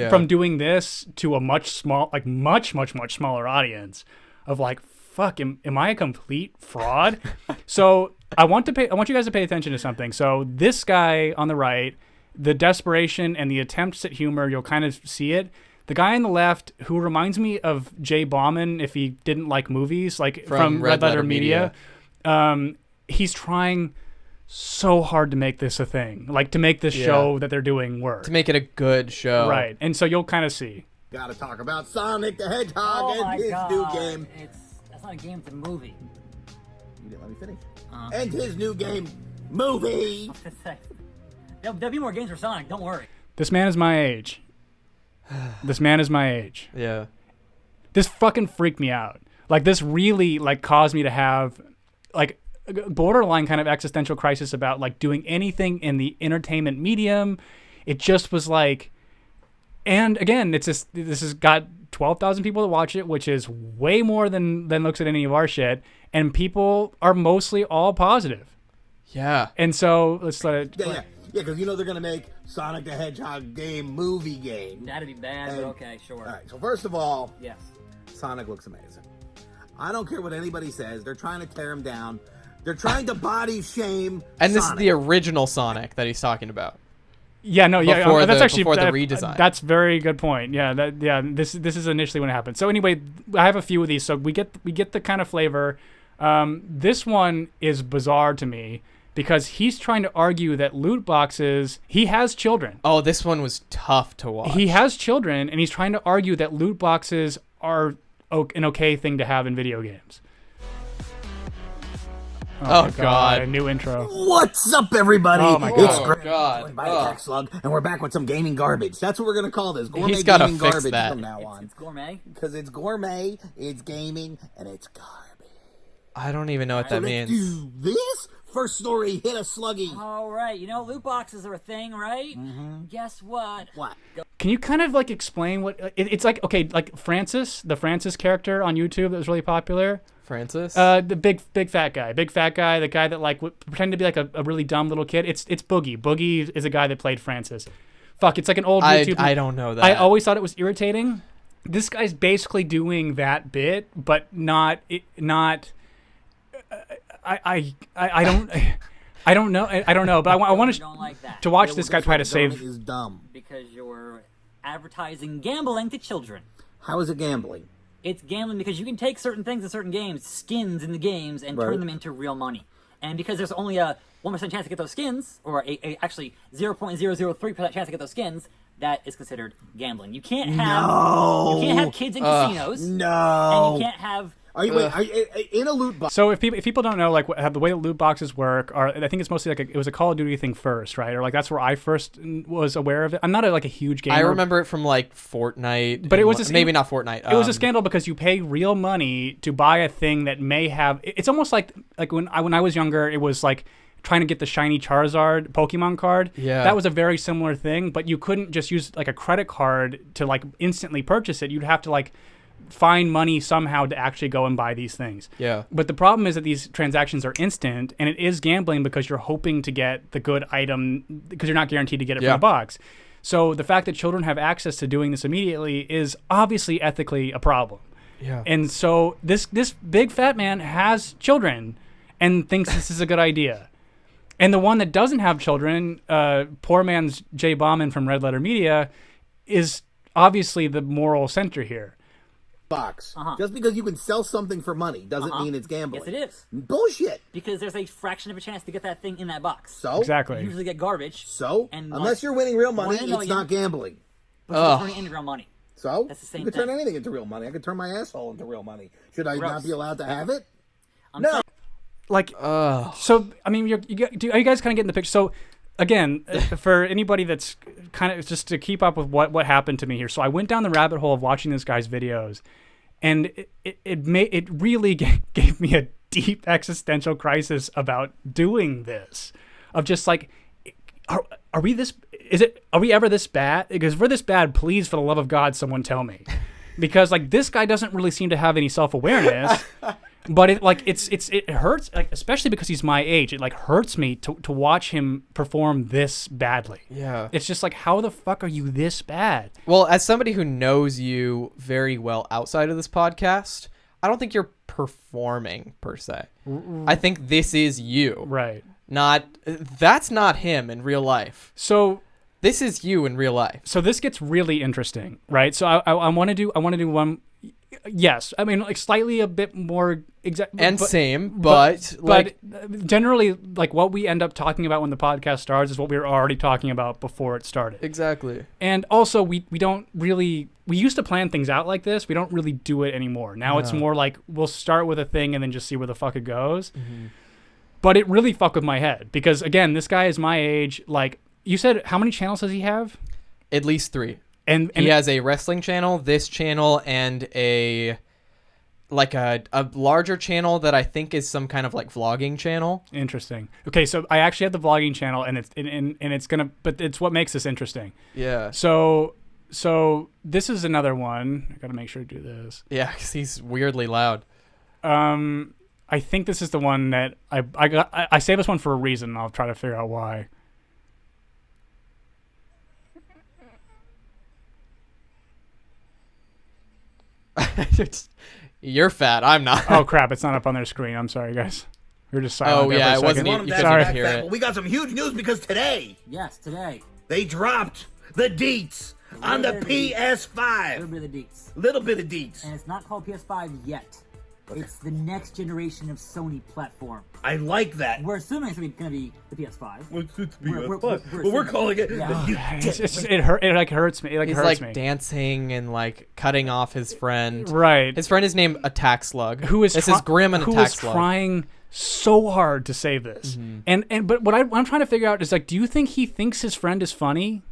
From doing this to a much smaller audience of like, fuck, am I a complete fraud? So I want you guys to pay attention to something. So this guy on the right, the desperation and the attempts at humor, you'll kind of see it. The guy on the left, who reminds me of Jay Bauman if he didn't like movies, like from Red Letter Media, he's trying so hard to make this a thing, like to make this show that they're doing work. To make it a good show. Right. And so you'll kind of see. Gotta talk about Sonic the Hedgehog and his new game. That's not a game, it's a movie. You didn't let me finish. And his new game, movie. There'll be more games for Sonic, don't worry. This man is my age. This man is my age. Yeah. This fucking freaked me out. Like this really like caused me to have like borderline kind of existential crisis about like doing anything in the entertainment medium. It just was like, and again, this has got 12,000 people to watch it, which is way more than looks at any of our shit. And people are mostly all positive. Yeah. And so let's let it. Yeah, because you know they're gonna make Sonic the Hedgehog movie game. That'd be bad, but okay, sure. All right. So first of all, Yes. Sonic looks amazing. I don't care what anybody says. They're trying to tear him down. They're trying to body shame. And this Sonic. is the original Sonic that he's talking about. Yeah, no, yeah, Before that's the- actually before the redesign. That's very good point. Yeah, this is initially when it happened. So anyway, I have a few of these. So we get the kind of flavor. This one is bizarre to me because he's trying to argue that loot boxes. He has children. Oh, this one was tough to watch. He has children, and he's trying to argue that loot boxes are an okay thing to have in video games. Oh, my God. A new intro. What's up, everybody? Oh, my It's God. Greg, God. joined by Attack Slug, and we're back with some gaming garbage. That's what we're gonna call this. Gourmet He's gotta gaming fix garbage that. from now on. It's gourmet. Because it's gourmet, it's gaming, and it's garbage. I don't even know what that Let's means. do this. First story, hit a sluggy. All right, you know loot boxes are a thing, right? Guess what? What? Can you kind of like explain what it's like? Okay, like Francis, the Francis character on YouTube that was really popular. Francis? The big fat guy, the guy that like would pretend to be like a really dumb little kid. It's Boogie. Boogie is a guy that played Francis. Fuck, it's like an old YouTube. I don't know that. I always thought it was irritating. This guy's basically doing that bit, but not. I don't know. But I want Don't like that to watch this guy try to Government save. is dumb. because you're advertising gambling to children. How is it gambling? It's gambling because you can take certain things in certain games, skins in the games, and Right. turn them into real money. And because there's only a 1% chance to get those skins, or actually 0.003% chance to get those skins, that is considered gambling. You can't have kids in casinos. No. And you can't have Are you, wait, are you, in a loot box? So if people don't know like how the way that loot boxes work, or I think it's mostly like it was a Call of Duty thing first, right? Or like that's where I first was aware of it. I'm not like a huge gamer. I remember it from like Fortnite. But it was and a- maybe not Fortnite. It was a scandal because you pay real money to buy a thing that may have. It's almost like when I was younger, it was like trying to get the shiny Charizard Pokemon card. Yeah. That was a very similar thing, but you couldn't just use like a credit card to like instantly purchase it. You'd have to like find money somehow to actually go and buy these things. Yeah. But the problem is that these transactions are instant, and it is gambling because you're hoping to get the good item because you're not guaranteed to get it from Yeah. the box. So the fact that children have access to doing this immediately is obviously ethically a problem. Yeah. And so this big fat man has children and thinks this is a good idea. And the one that doesn't have children, poor man's Jay Bauman from Red Letter Media, is obviously the moral center here. Box. Just because you can sell something for money doesn't mean it's gambling. Yes, it is. Bullshit. Because there's a fraction of a chance to get that thing in that box. So? You Exactly. usually get garbage. So? And Unless you're winning real money, 1 in a it's million. not gambling. But you turn it into real money. So? That's the same you can turn thing. anything into real money. I could turn my asshole into real money. Should I not Gross. be allowed to have it? I'm No. saying- Like, so I mean, are you guys kind of getting the picture? So, again, for anybody that's kind of just to keep up with what happened to me here. So I went down the rabbit hole of watching this guy's videos, and it really gave me a deep existential crisis about doing this, of just like, are we this? Are we ever this bad? Because if we're this bad, please, for the love of God, someone tell me, because like this guy doesn't really seem to have any self-awareness. But it hurts, like, especially because he's my age. It like hurts me to watch him perform this badly. Yeah. It's just like, how the fuck are you this bad? Well, as somebody who knows you very well outside of this podcast, I don't think you're performing per se. I think this is you. Right. That's not him in real life. So This is you in real life. this gets really interesting, right? So I want to do one. Yes, I mean like slightly a bit more exact And same, but like generally like what we end up talking about when the podcast starts is what we were already talking about before it started. exactly. And also we don't really, we used to plan things out like this. We don't really do it anymore. Now it's more like we'll start with a thing and then just see where the fuck it goes. But it really fucked with my head because again, this guy is my age. Like you said, how many channels does he have? At least 3. And He has a wrestling channel, this channel, and a like a larger channel that I think is some kind of like vlogging channel. Interesting. Okay, so I actually have the vlogging channel, and it's gonna, but it's what makes this interesting. Yeah. So this is another one. I gotta make sure to do this. Yeah, because he's weirdly loud. I think this is the one that I saved this one for a reason. I'll try to figure out why. You're fat. I'm not. Oh crap! It's not up on their screen. I'm sorry, guys. We were just silent. Oh, there yeah, for a it wasn't second. you That's Sorry. couldn't hear it. But we got some huge news because today Yes, today. they dropped the deets on the Little bit of PS5. Little bit of deets. Little bit of deets. And it's not called PS5 yet. It's the next generation of Sony platform. I like that. We're assuming it's going to be the PS5. But we're calling it Yeah. the new It's just, it hurts me. It like He's hurts like me. dancing and like cutting off his friend. Right. His friend is named Attack Slug. Who is this is Grim and who Attack is Slug. trying so hard to save this. But what I'm trying to figure out is like, do you think he thinks his friend is funny?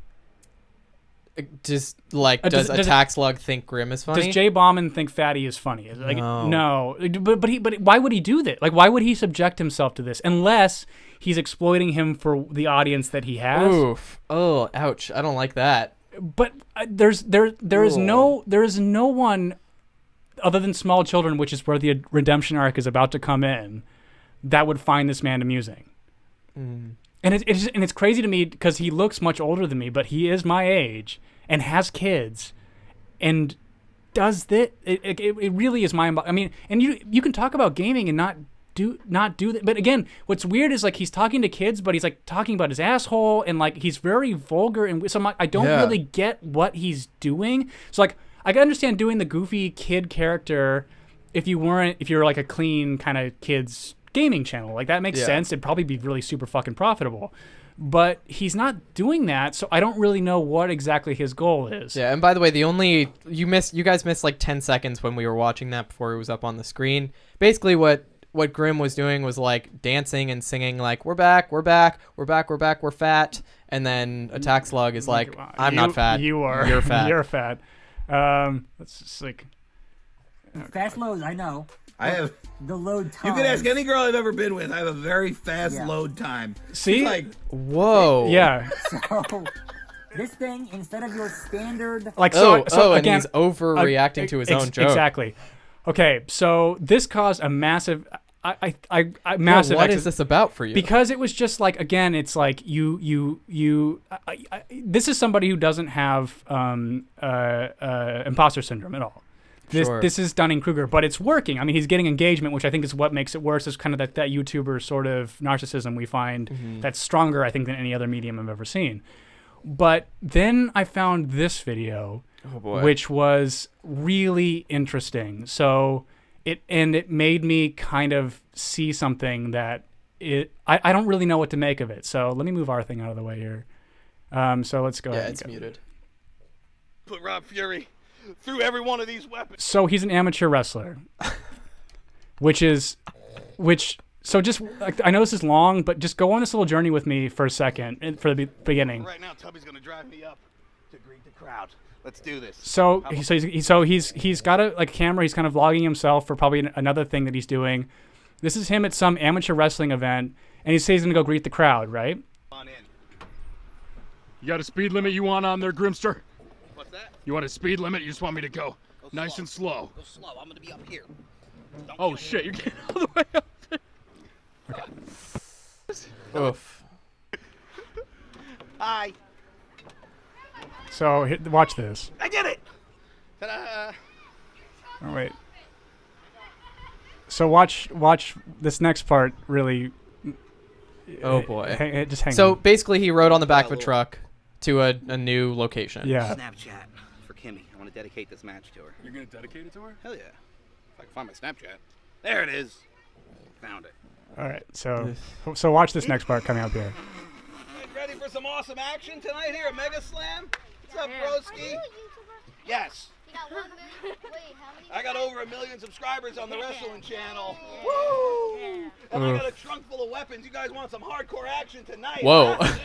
Just like, does- does does- Attack Slug think Grim is funny? Does Jay Bauman think Fatty is funny? Is it like No. no. But why would he do that? Like why would he subject himself to this unless he's exploiting him for the audience that he has? Oof. Oh, ouch. I don't like that. But there is no one other than small children, which is where the redemption arc is about to come in, that would find this man amusing. And it's crazy to me because he looks much older than me, but he is my age and has kids, and does that. It really is mind. I mean, and you can talk about gaming and not do that. But again, what's weird is like he's talking to kids, but he's like talking about his asshole and like he's very vulgar, and so I don't really get what he's doing. So like I can understand doing the goofy kid character if you're like a clean kind of kids gaming channel, like that makes sense. It'd probably be really super fucking profitable, but he's not doing that, so I don't really know what exactly his goal is. Yeah, and by the way, you guys missed like 10 seconds when we were watching that before it was up on the screen. Basically what Grim was doing was like dancing and singing like we're back, we're fat, and then Attack Slug is like I'm not fat. You're fat. You're fat. That's just like Fast loads, I know. I have. The load time. You can ask any girl I've ever been with. I have a very fast Yeah. load time. See? Like, Whoa. yeah. So, this thing, instead of your standard... Like so and again, he's overreacting to his own joke. Exactly. Okay, so this caused a massive massive What is this about for you? because it was just like, again, it's like this is somebody who doesn't have imposter syndrome at all. This is Dunning-Kruger, but it's working. I mean, he's getting engagement, which I think is what makes it worse. Is kind of that YouTuber sort of narcissism we find that's stronger, I think, than any other medium I've ever seen. But then I found this video, which was really interesting. So it made me kind of see something that I don't really know what to make of it. So let me move our thing out of the way here. So let's go ahead. Yeah, it's muted. Put Rob Fury through every one of these weapons. So he's an amateur wrestler, so just like, I know this is long, but just go on this little journey with me for a second for the beginning. Right now, Tubby's gonna drive me up to greet the crowd. Let's do this. So he's got a camera. He's kind of vlogging himself for probably another thing that he's doing. This is him at some amateur wrestling event, and he says he's gonna go greet the crowd. Right? On in. You got a speed limit you want on there, Grimster? What's that? You want a speed limit? You just want me to go nice slow. and slow. Go slow. I'm gonna be up here. Don't Oh kill shit, me. you're getting all the way up there. Oof. Hi. So watch this. I did it. Ta-da. Oh wait. So watch this next part. Really. Oh boy. Just hang So on. basically he rode on the back of a truck to a new location. Yeah. Snapchat for Kimmy. I want to dedicate this match to her. You're gonna dedicate it to her? Hell yeah. If I can find my Snapchat. There it is. Found it. All right. So watch this next part coming up here. Guys ready for some awesome action tonight here at Mega Slam? What's up, broski? Yes. You got 1 million? Wait, how many? I got over 1 million subscribers on the wrestling channel. Woo! And I got a trunk full of weapons. You guys want some hardcore action tonight? Whoa. Huh?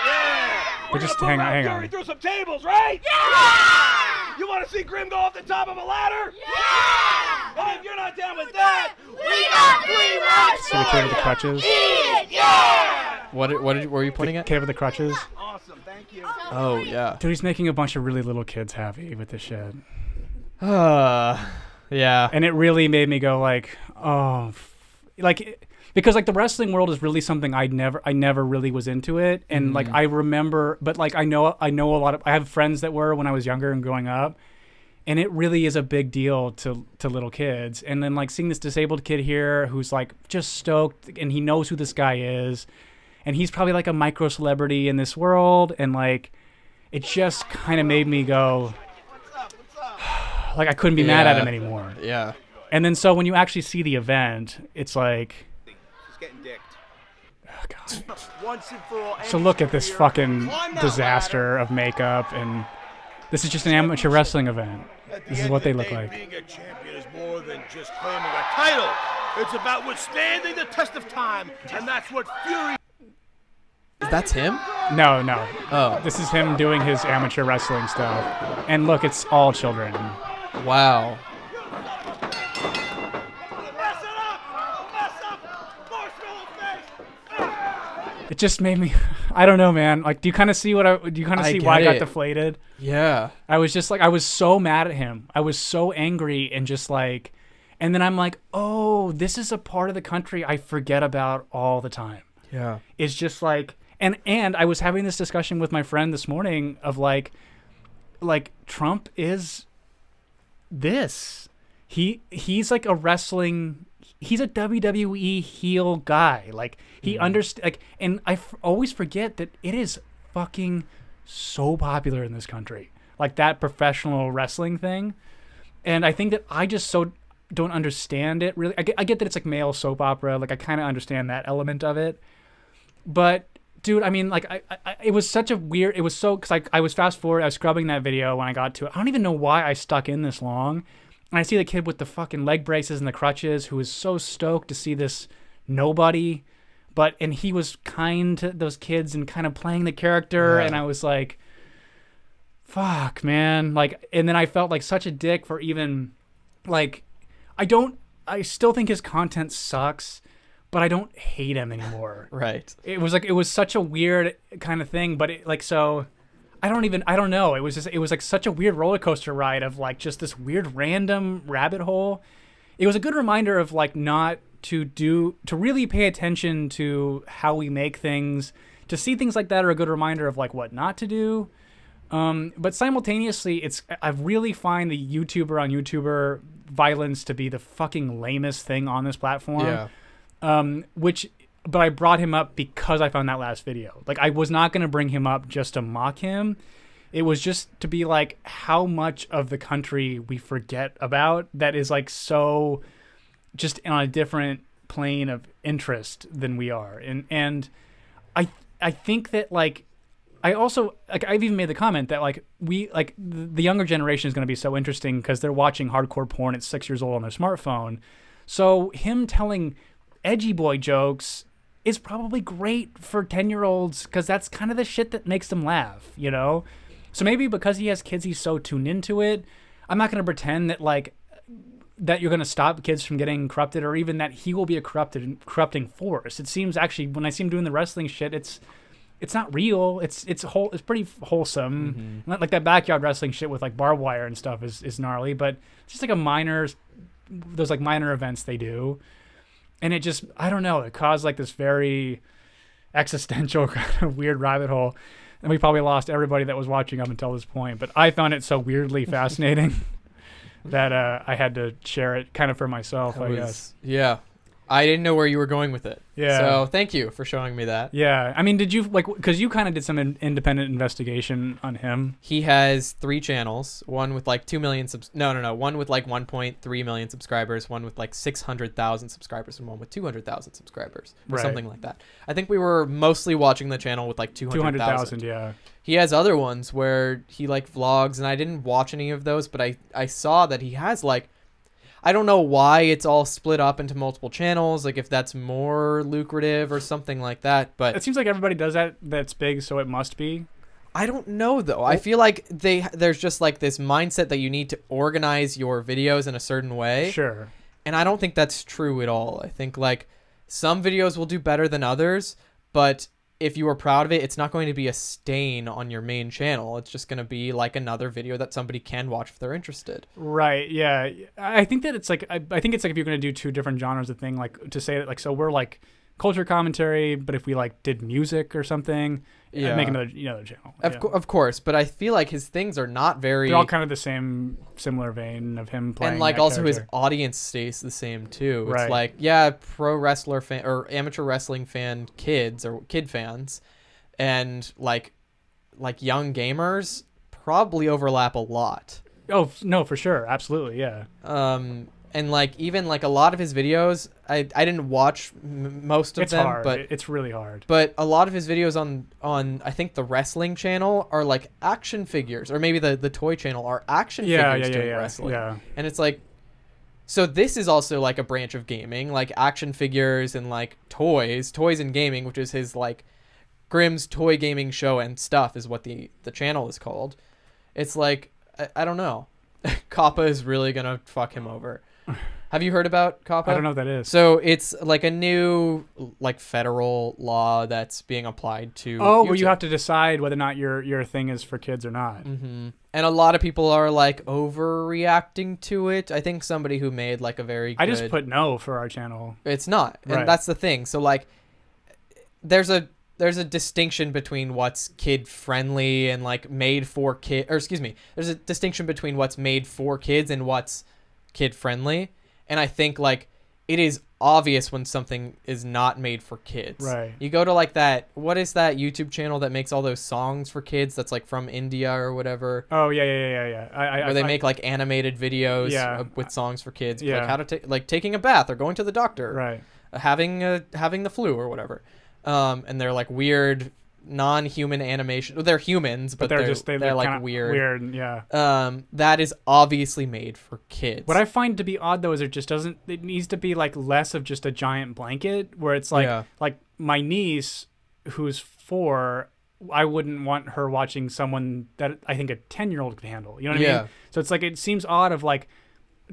Yeah! We're just gonna put hang Rob on. Fury through some tables, right? Yeah! You want to see Grim go off the top of a ladder? Yeah! Oh, if you're not down with that, we got 3 See the kid with the crutches? Yeah! What were you pointing at? Kid with the crutches? Awesome, thank you. Oh yeah. Dude, he's making a bunch of really little kids happy with this shit. Yeah. And it really made me go like, oh, because like the wrestling world is really something I never really was into it. And like I remember, but like I know a lot of, I have friends that were when I was younger and growing up, and it really is a big deal to little kids. And then like seeing this disabled kid here who's like just stoked, and he knows who this guy is, and he's probably like a micro celebrity in this world, and like it just kind of made me go, like I couldn't be mad at him anymore. Yeah. And then so when you actually see the event, it's like, He's getting dicked. oh God. Once and for all. So look at this fucking disaster of makeup, and this is just an amateur wrestling event. This is what they look like. Being a champion is more than just claiming a title. It's about withstanding the test of time, and that's what Fury. That's him? No. Oh. This is him doing his amateur wrestling stuff. And look, it's all children. Wow. It just made me, I don't know, man. Like, do you kind of see why I got deflated? Yeah. I was just like, I was so mad at him. I was so angry and just like, and then I'm like, oh, this is a part of the country I forget about all the time. Yeah. It's just like, and I was having this discussion with my friend this morning of like Trump is this. He's like a wrestling, he's a WWE heel guy. Like he understands, like, and I always forget that it is fucking so popular in this country. Like that professional wrestling thing. And I think that I just so don't understand it really. I get that it's like male soap opera. Like I kind of understand that element of it. But dude, I mean, like, it was such a weird, it was so, because I was fast forward, I was scrubbing that video when I got to it. I don't even know why I stuck in this long. And I see the kid with the fucking leg braces and the crutches who is so stoked to see this nobody. And he was kind to those kids and kind of playing the character. Yeah. And I was like, fuck, man. Like, and then I felt like such a dick for even, like, I still think his content sucks, but I don't hate him anymore. Right. It was such a weird kind of thing, but it, like, so I don't know. It was like such a weird roller coaster ride of like just this weird random rabbit hole. It was a good reminder of like not to really pay attention to how we make things. To see things like that are a good reminder of like what not to do. But simultaneously, I really find the YouTuber on YouTuber violence to be the fucking lamest thing on this platform. Yeah. But I brought him up because I found that last video. Like, I was not going to bring him up just to mock him. It was just to be like how much of the country we forget about that is like so just on a different plane of interest than we are. And I think that like, I also, like, I've even made the comment that like the younger generation is going to be so interesting because they're watching hardcore porn at 6 years old on their smartphone. So him telling edgy boy jokes is probably great for 10-year-olds because that's kind of the shit that makes them laugh, you know? So maybe because he has kids, he's so tuned into it. I'm not going to pretend that like that you're going to stop kids from getting corrupted or even that he will be a corrupting force. It seems actually when I see him doing the wrestling shit, it's not real. It's pretty wholesome. Mm-hmm. Like that backyard wrestling shit with like barbed wire and stuff is gnarly, but it's just like those like minor events they do. And it just, I don't know, it caused like this very existential kind of weird rabbit hole. And we probably lost everybody that was watching up until this point. But I found it so weirdly fascinating that I had to share it kind of for myself, I guess. Yeah. I didn't know where you were going with it. Yeah. So thank you for showing me that. Yeah. I mean, did you, like, because you kind of did some independent investigation on him. He has 3 channels, one with like 2 million one with like 1.3 million subscribers, one with like 600,000 subscribers, and one with 200,000 subscribers, or something like that. I think we were mostly watching the channel with like 200,000. Yeah. He has other ones where he like vlogs, and I didn't watch any of those, but I saw that he has like, I don't know why it's all split up into multiple channels, like if that's more lucrative or something like that. But it seems like everybody does that. That's big, so it must be. I don't know though. I feel like there's just like this mindset that you need to organize your videos in a certain way. Sure. And I don't think that's true at all. I think like some videos will do better than others, but if you are proud of it, it's not going to be a stain on your main channel. It's just going to be like another video that somebody can watch if they're interested. Right. Yeah. I think that it's like, I think it's like if you're going to do two different genres of thing, like to say that like, so we're like culture commentary, but if we like did music or something, Yeah. make another channel. Of course, but I feel like his things are not very. They're all kind of the same, similar vein of him playing. And like that also character. his audience stays the same too. Right. It's like, yeah, pro wrestler fan or amateur wrestling fan kids or kid fans, and like young gamers probably overlap a lot. Oh no, for sure, absolutely, yeah. And like even like a lot of his videos, I didn't watch most of It's them, hard. but It's really hard. But a lot of his videos on I think the wrestling channel are like action figures, or maybe the toy channel are action figures doing wrestling. Yeah. And it's like, so this is also like a branch of gaming, like action figures and like toys and gaming, which is his like Grimm's Toy Gaming Show and Stuff is what the channel is called. It's like, I don't know. Kappa is really gonna fuck him over. Have you heard about Kappa? I don't know what that is. So it's like a new like federal law that's being applied to. Oh, where YouTube. you have to decide whether or not your thing is for kids or not. Mm-hmm. And a lot of people are like overreacting to it. I think somebody who made like a very good... I just put no for our channel. It's not. And Right. that's the thing. So like there's a distinction between what's kid friendly and like made for kid, or excuse me, there's a distinction between what's made for kids and what's kid friendly. And I think like it is obvious when something is not made for kids. Right. You go to like that, what is that YouTube channel that makes all those songs for kids that's like from India or whatever? Oh yeah. Where they make like animated videos Yeah. with songs for kids, Yeah. like how to take, like taking a bath or going to the doctor, Right. having the flu or whatever. And they're like weird non-human animation. Well, they're humans, but they're just they're like like weird. Weird, yeah. That is obviously made for kids. What I find to be odd though is it needs to be like less of just a giant blanket where it's like Yeah. like my niece who's 4, I wouldn't want her watching someone that I think a 10-year-old could handle. You know what I Yeah. mean? So it's like it seems odd of like,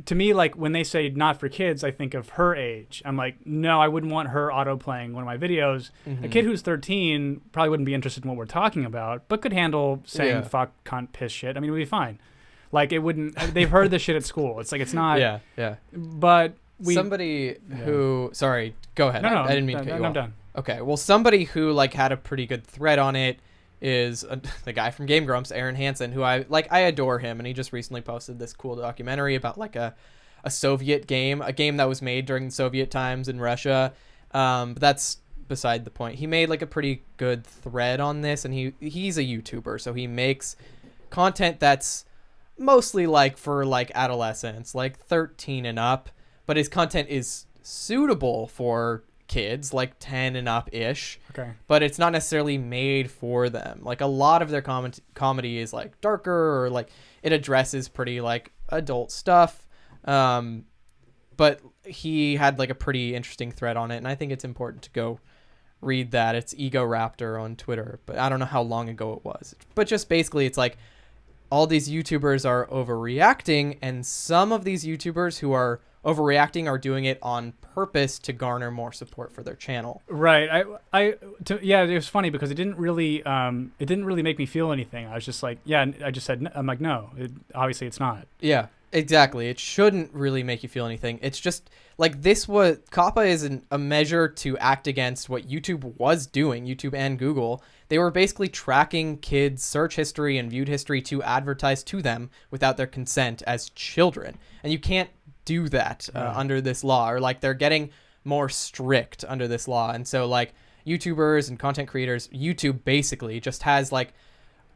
to me, like when they say not for kids, I think of her age. I'm like, no, I wouldn't want her auto playing one of my videos. Mm-hmm. A kid who's 13 probably wouldn't be interested in what we're talking about, but could handle saying Yeah. fuck, cunt, piss, shit. I mean, it would be fine. Like it wouldn't. They've heard this shit at school. It's like it's not. yeah. But Somebody who, sorry, go ahead. No, I didn't mean to cut you I'm off. done. Okay, well, somebody who like had a pretty good thread on it is the guy from Game Grumps, Aaron Hansen, who I adore him, and he just recently posted this cool documentary about like a Soviet game, a game that was made during the Soviet times in Russia. But that's beside the point. He made like a pretty good thread on this, and he's a YouTuber, so he makes content that's mostly like for like adolescents, like 13 and up, but his content is suitable for kids like 10 and up ish. Okay. But it's not necessarily made for them. Like a lot of their comedy is like darker, or like it addresses pretty like adult stuff. But he had like a pretty interesting thread on it, and I think it's important to go read that. It's Ego Raptor on Twitter, but I don't know how long ago it was. But just basically it's like all these YouTubers are overreacting, and some of these YouTubers who are overreacting are doing it on purpose to garner more support for their channel. Right. Yeah, it was funny because it didn't really make me feel anything. I was just like, yeah, I just said, I'm like, no, obviously it's not. Yeah, exactly. It shouldn't really make you feel anything. It's just like Kappa is a measure to act against what YouTube was doing, YouTube and Google. They were basically tracking kids' search history and viewed history to advertise to them without their consent as children. And you can't do that under this law, or like they're getting more strict under this law. And so like YouTubers and content creators, YouTube basically just has like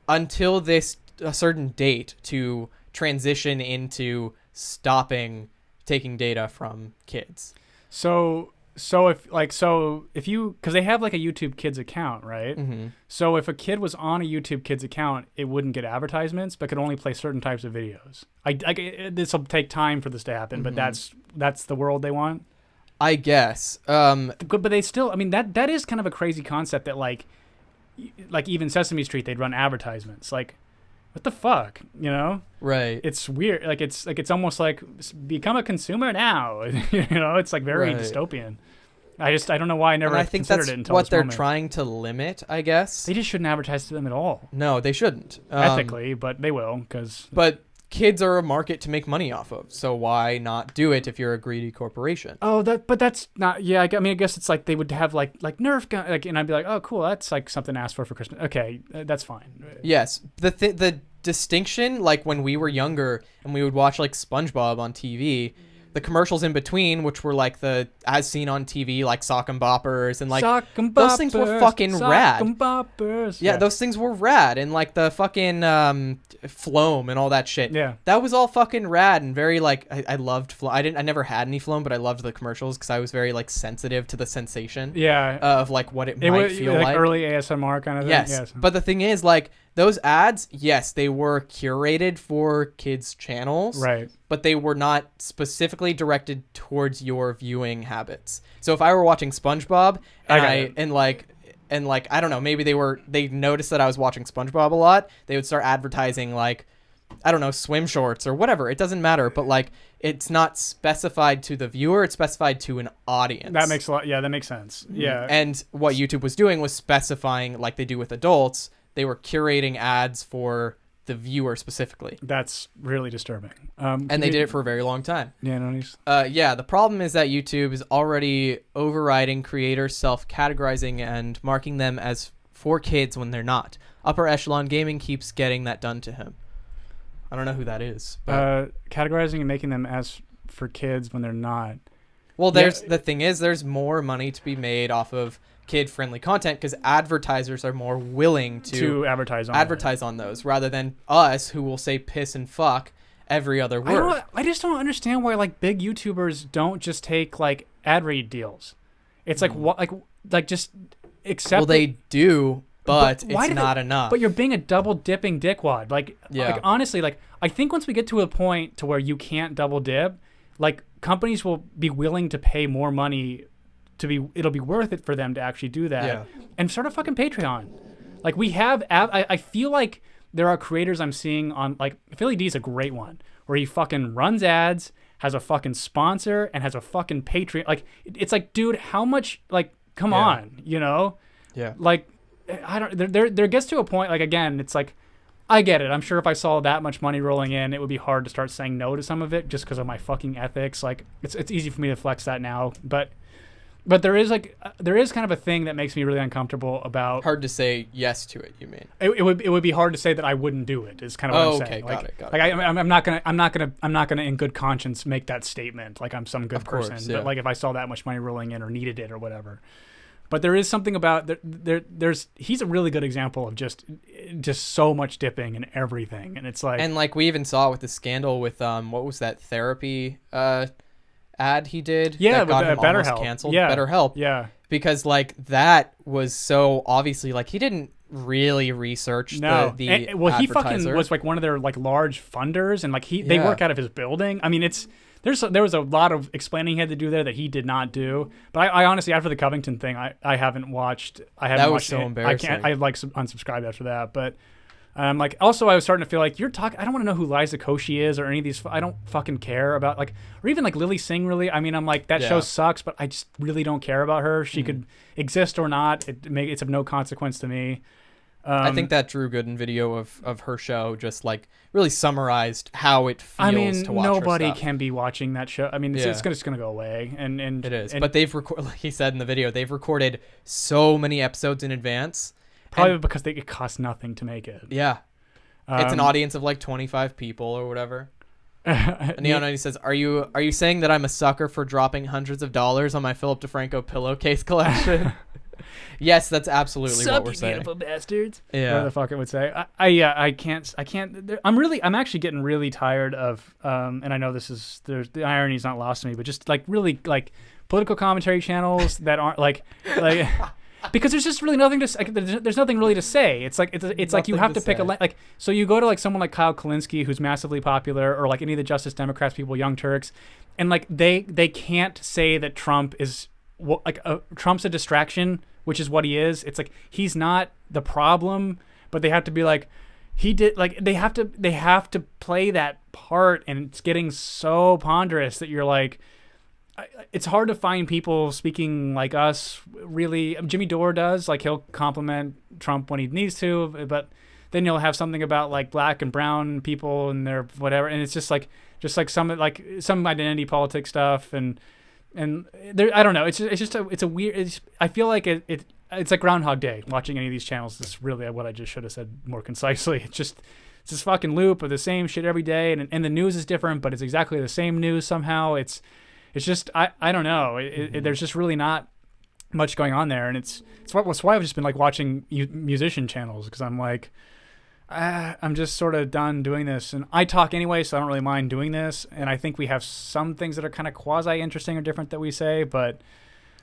until a certain date to transition into stopping taking data from kids. So if you, because they have like a YouTube Kids account, right? Mm-hmm. So if a kid was on a YouTube Kids account, it wouldn't get advertisements, but could only play certain types of videos. This will take time for this to happen, but that's the world they want, I guess. but they still, I mean, that is kind of a crazy concept that like like even Sesame Street, they'd run advertisements. Like, what the fuck, you know? Right. It's weird. Like it's almost like become a consumer now. You know, it's like very Right. dystopian. I don't know why I never And I think considered that's it until what this they're moment. trying to limit, I guess. They just shouldn't advertise to them at all, No, they shouldn't. ethically, but they will because. But kids are a market to make money off of, so why not do it if you're a greedy corporation? Oh, but that's not. Yeah, I mean, I guess it's like they would have like Nerf gun, like, and I'd be like, oh, cool, that's like something asked for Christmas. Okay, that's fine. Yes, the distinction, like when we were younger and we would watch like SpongeBob on TV, the commercials in between, which were like the as seen on TV, like sock and boppers and like Sock 'em those things were boppers, fucking sock rad. 'em boppers. Yeah, those things were rad, and like the fucking Floam and all that shit. Yeah. That was all fucking rad and very like I loved Floam. I never had any Floam, but I loved the commercials because I was very like sensitive to the sensation. Yeah. Of like what it It might was feel like like. early ASMR kind of thing. Yes. But the thing is, like, those ads, yes, they were curated for kids' channels. Right. But they were not specifically directed towards your viewing habits. So if I were watching SpongeBob and I don't know, maybe they noticed that I was watching SpongeBob a lot, they would start advertising like, I don't know, swim shorts or whatever. It doesn't matter, but like it's not specified to the viewer, it's specified to an audience. That makes a lot. Yeah, that makes sense. Yeah. And what YouTube was doing was specifying, like they do with adults, they were curating ads for the viewer specifically. That's really disturbing. And they did it for a very long time. Yeah, no news. Yeah, the problem is that YouTube is already overriding creators self-categorizing and marking them as for kids when they're not. Upper Echelon Gaming keeps getting that done to him. I don't know who that is. But Categorizing and making them as for kids when they're not. well, the thing is, there's more money to be made off of kid-friendly content because advertisers are more willing to advertise on those rather than us who will say piss and fuck every other word. I just don't understand why like big YouTubers don't just take like ad read deals. It's like what like just accept. Well, they do, but why it's do not enough. But you're being a double dipping dickwad. Like honestly, like I think once we get to a point to where you can't double dip, like companies will be willing to pay more money it'll be worth it for them to actually do that and start a fucking Patreon. Like we have, I feel like there are creators I'm seeing on like Philly D is a great one where he fucking runs ads, has a fucking sponsor and has a fucking Patreon. Like it's like, dude, how much, like, come on, you know? Yeah. Like I don't, there gets to a point, like, again, it's like, I get it. I'm sure if I saw that much money rolling in, it would be hard to start saying no to some of it just because of my fucking ethics. Like it's easy for me to flex that now, but there is kind of a thing that makes me really uncomfortable about. Hard to say yes to it. You mean? It would be hard to say that I wouldn't do it. Is kind of what I'm saying. Got it. Like I'm not gonna in good conscience make that statement. Like I'm some good person. Yeah. But like if I saw that much money rolling in or needed it or whatever. But there is something about he's a really good example of just so much dipping and everything, and it's like. And like we even saw with the scandal with what was that therapy ad he did? Yeah, that got him almost BetterHelp. canceled. Yeah, BetterHelp. Yeah, because like that was so obviously like he didn't really research the well, he fucking advertiser. was like one of their like large funders, and like they work out of his building. I mean, there was a lot of explaining he had to do there that he did not do. But I honestly, after the Covington thing, I haven't watched. That was so embarrassing. I like unsubscribed after that, but. Like also I was starting to feel like I don't want to know who Liza Koshy is or any of these. I don't fucking care about like, or even like Lily Singh really. I mean, I'm like, that show sucks, but I just really don't care about her. She could exist or not. It's of no consequence to me. I think that Drew Gooden video of her show just like really summarized how it feels to watch nobody her stuff. can be watching that show. I mean, it's just gonna go away, and it is. But they've like he said in the video, they've recorded so many episodes in advance. Probably because it costs nothing to make it. Yeah. It's an audience of like 25 people or whatever. And he says, Are you saying that I'm a sucker for dropping hundreds of dollars on my Philip DeFranco pillowcase collection? Yes, that's absolutely what we're saying. Beautiful bastards. Yeah. Whatever the fuck it would say. I can't. I'm actually getting really tired of, and I know the irony is not lost to me, but just like really like political commentary channels that aren't like. Because there's just really nothing to there's nothing really to say. It's like it's like you have to pick like so you go to like someone like Kyle Kalinske who's massively popular, or like any of the Justice Democrats people, Young Turks, and like they can't say that Trump is Trump's a distraction which is what he is. It's like he's not the problem, but they have to be like he did. Like they have to play that part, and it's getting so ponderous that you're like, it's hard to find people speaking like us. Really, Jimmy Dore does. Like he'll compliment Trump when he needs to, but then you'll have something about like black and brown people and their whatever, and it's just like some identity politics stuff and there, I don't know. It's a weird. I feel like it's like Groundhog Day watching any of these channels. This is really what I just should have said more concisely. It's this fucking loop of the same shit every day, and the news is different, but it's exactly the same news somehow. It's just I don't know. There's just really not much going on there, and it's why I've just been like watching musician channels, because I'm like, I'm just sort of done doing this, and I talk anyway, so I don't really mind doing this. And I think we have some things that are kind of quasi interesting or different that we say, but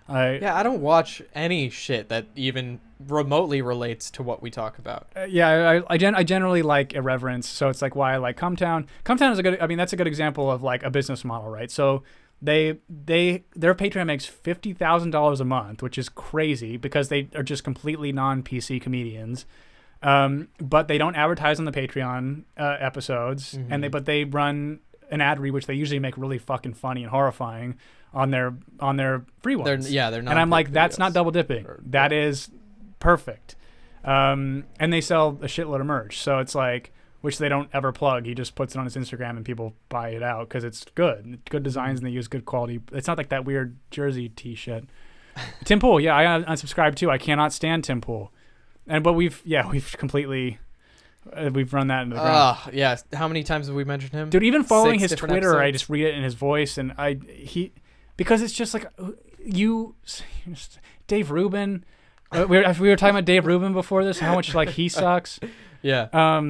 I don't watch any shit that even remotely relates to what we talk about. I generally like irreverence, so it's like why I like Cumtown. Cumtown is that's a good example of like a business model, right? So their Patreon makes $50,000 a month, which is crazy because they are just completely non-PC comedians. But they don't advertise on the Patreon episodes, and they run an ad read, which they usually make really fucking funny and horrifying on their free ones. They're not. And I'm like, that's not double dipping. That is perfect. And they sell a shitload of merch, so it's like, which they don't ever plug. He just puts it on his Instagram and people buy it out because it's good designs, and they use good quality. It's not like that weird Jersey tee shit. Tim Pool, I unsubscribed too. I cannot stand Tim Pool. But we've completely we've run that into the ground. Yeah. How many times have we mentioned him? Dude, even following 6 his different Twitter, episodes? I just read it in his voice, and because it's just like Dave Rubin. We were talking about Dave Rubin before this, how much like he sucks. Yeah.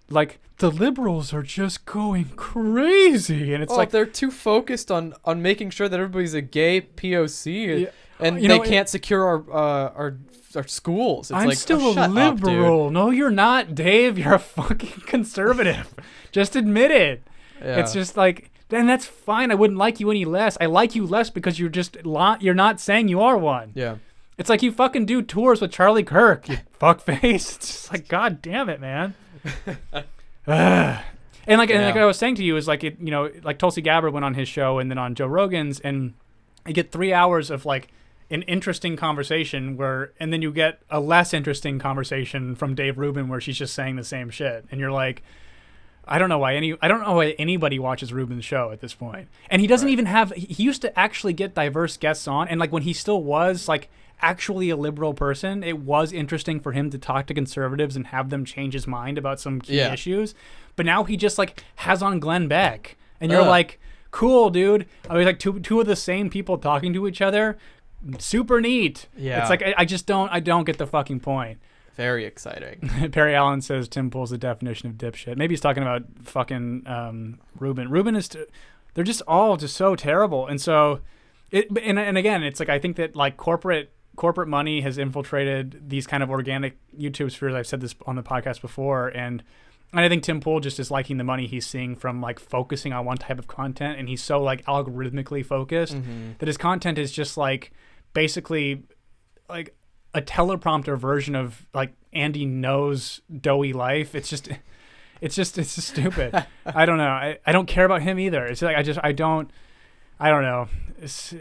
Like the liberals are just going crazy, and it's like they're too focused on making sure that everybody's a gay POC, and you they know, can't secure our schools. It's I'm like, still a shut liberal. Up, dude. No, you're not, Dave. You're a fucking conservative. Just admit it. Yeah. It's just like, and that's fine. I wouldn't like you any less. I like you less because you're not saying you are one. Yeah. It's like you fucking do tours with Charlie Kirk, you fuckface. It's just like, God damn it, man. And like I was saying to you, is like like Tulsi Gabbard went on his show and then on Joe Rogan's, and you get 3 hours of like an interesting conversation and then you get a less interesting conversation from Dave Rubin where she's just saying the same shit, and you're like, I don't know why anybody watches Rubin's show at this point. And he doesn't even have. He used to actually get diverse guests on, and like when he still was like actually a liberal person, it was interesting for him to talk to conservatives and have them change his mind about some key issues. But now he just like has on Glenn Beck, and you're like, cool, dude. I mean, like two of the same people talking to each other, super neat. Yeah, it's like I don't get the fucking point. Very exciting. Perry Allen says Tim Pool's the definition of dipshit. Maybe he's talking about fucking Rubin. Rubin is, they're just all just so terrible. And so, and again, it's like I think that like corporate money has infiltrated these kind of organic YouTube spheres. I've said this on the podcast before, and I think Tim Pool just is liking the money he's seeing from like focusing on one type of content, and he's so like algorithmically focused that his content is just like basically like a teleprompter version of like Andy Ngo's doughy life. It's just stupid. I don't know. I don't care about him either. It's like I don't know.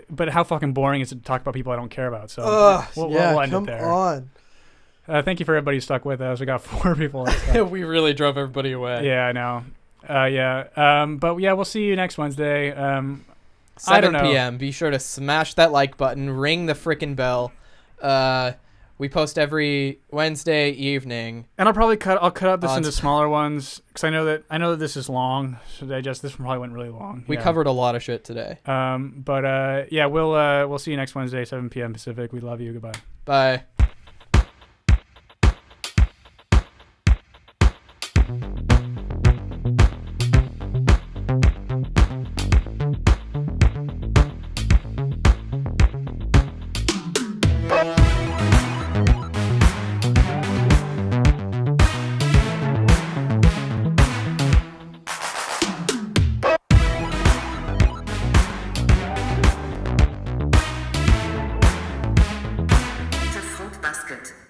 But how fucking boring is it to talk about people I don't care about? So we'll end it there. Come on. Thank you for everybody who stuck with us. We got 4 people. We really drove everybody away. Yeah, I know. But yeah, we'll see you next Wednesday. 7 p.m. Be sure to smash that like button, ring the frickin' bell. We post every Wednesday evening, and I'll cut up this into smaller ones because I know that this is long. So this one probably went really long. We covered a lot of shit today. But we'll see you next Wednesday, 7 p.m. Pacific. We love you. Goodbye. Bye. basket.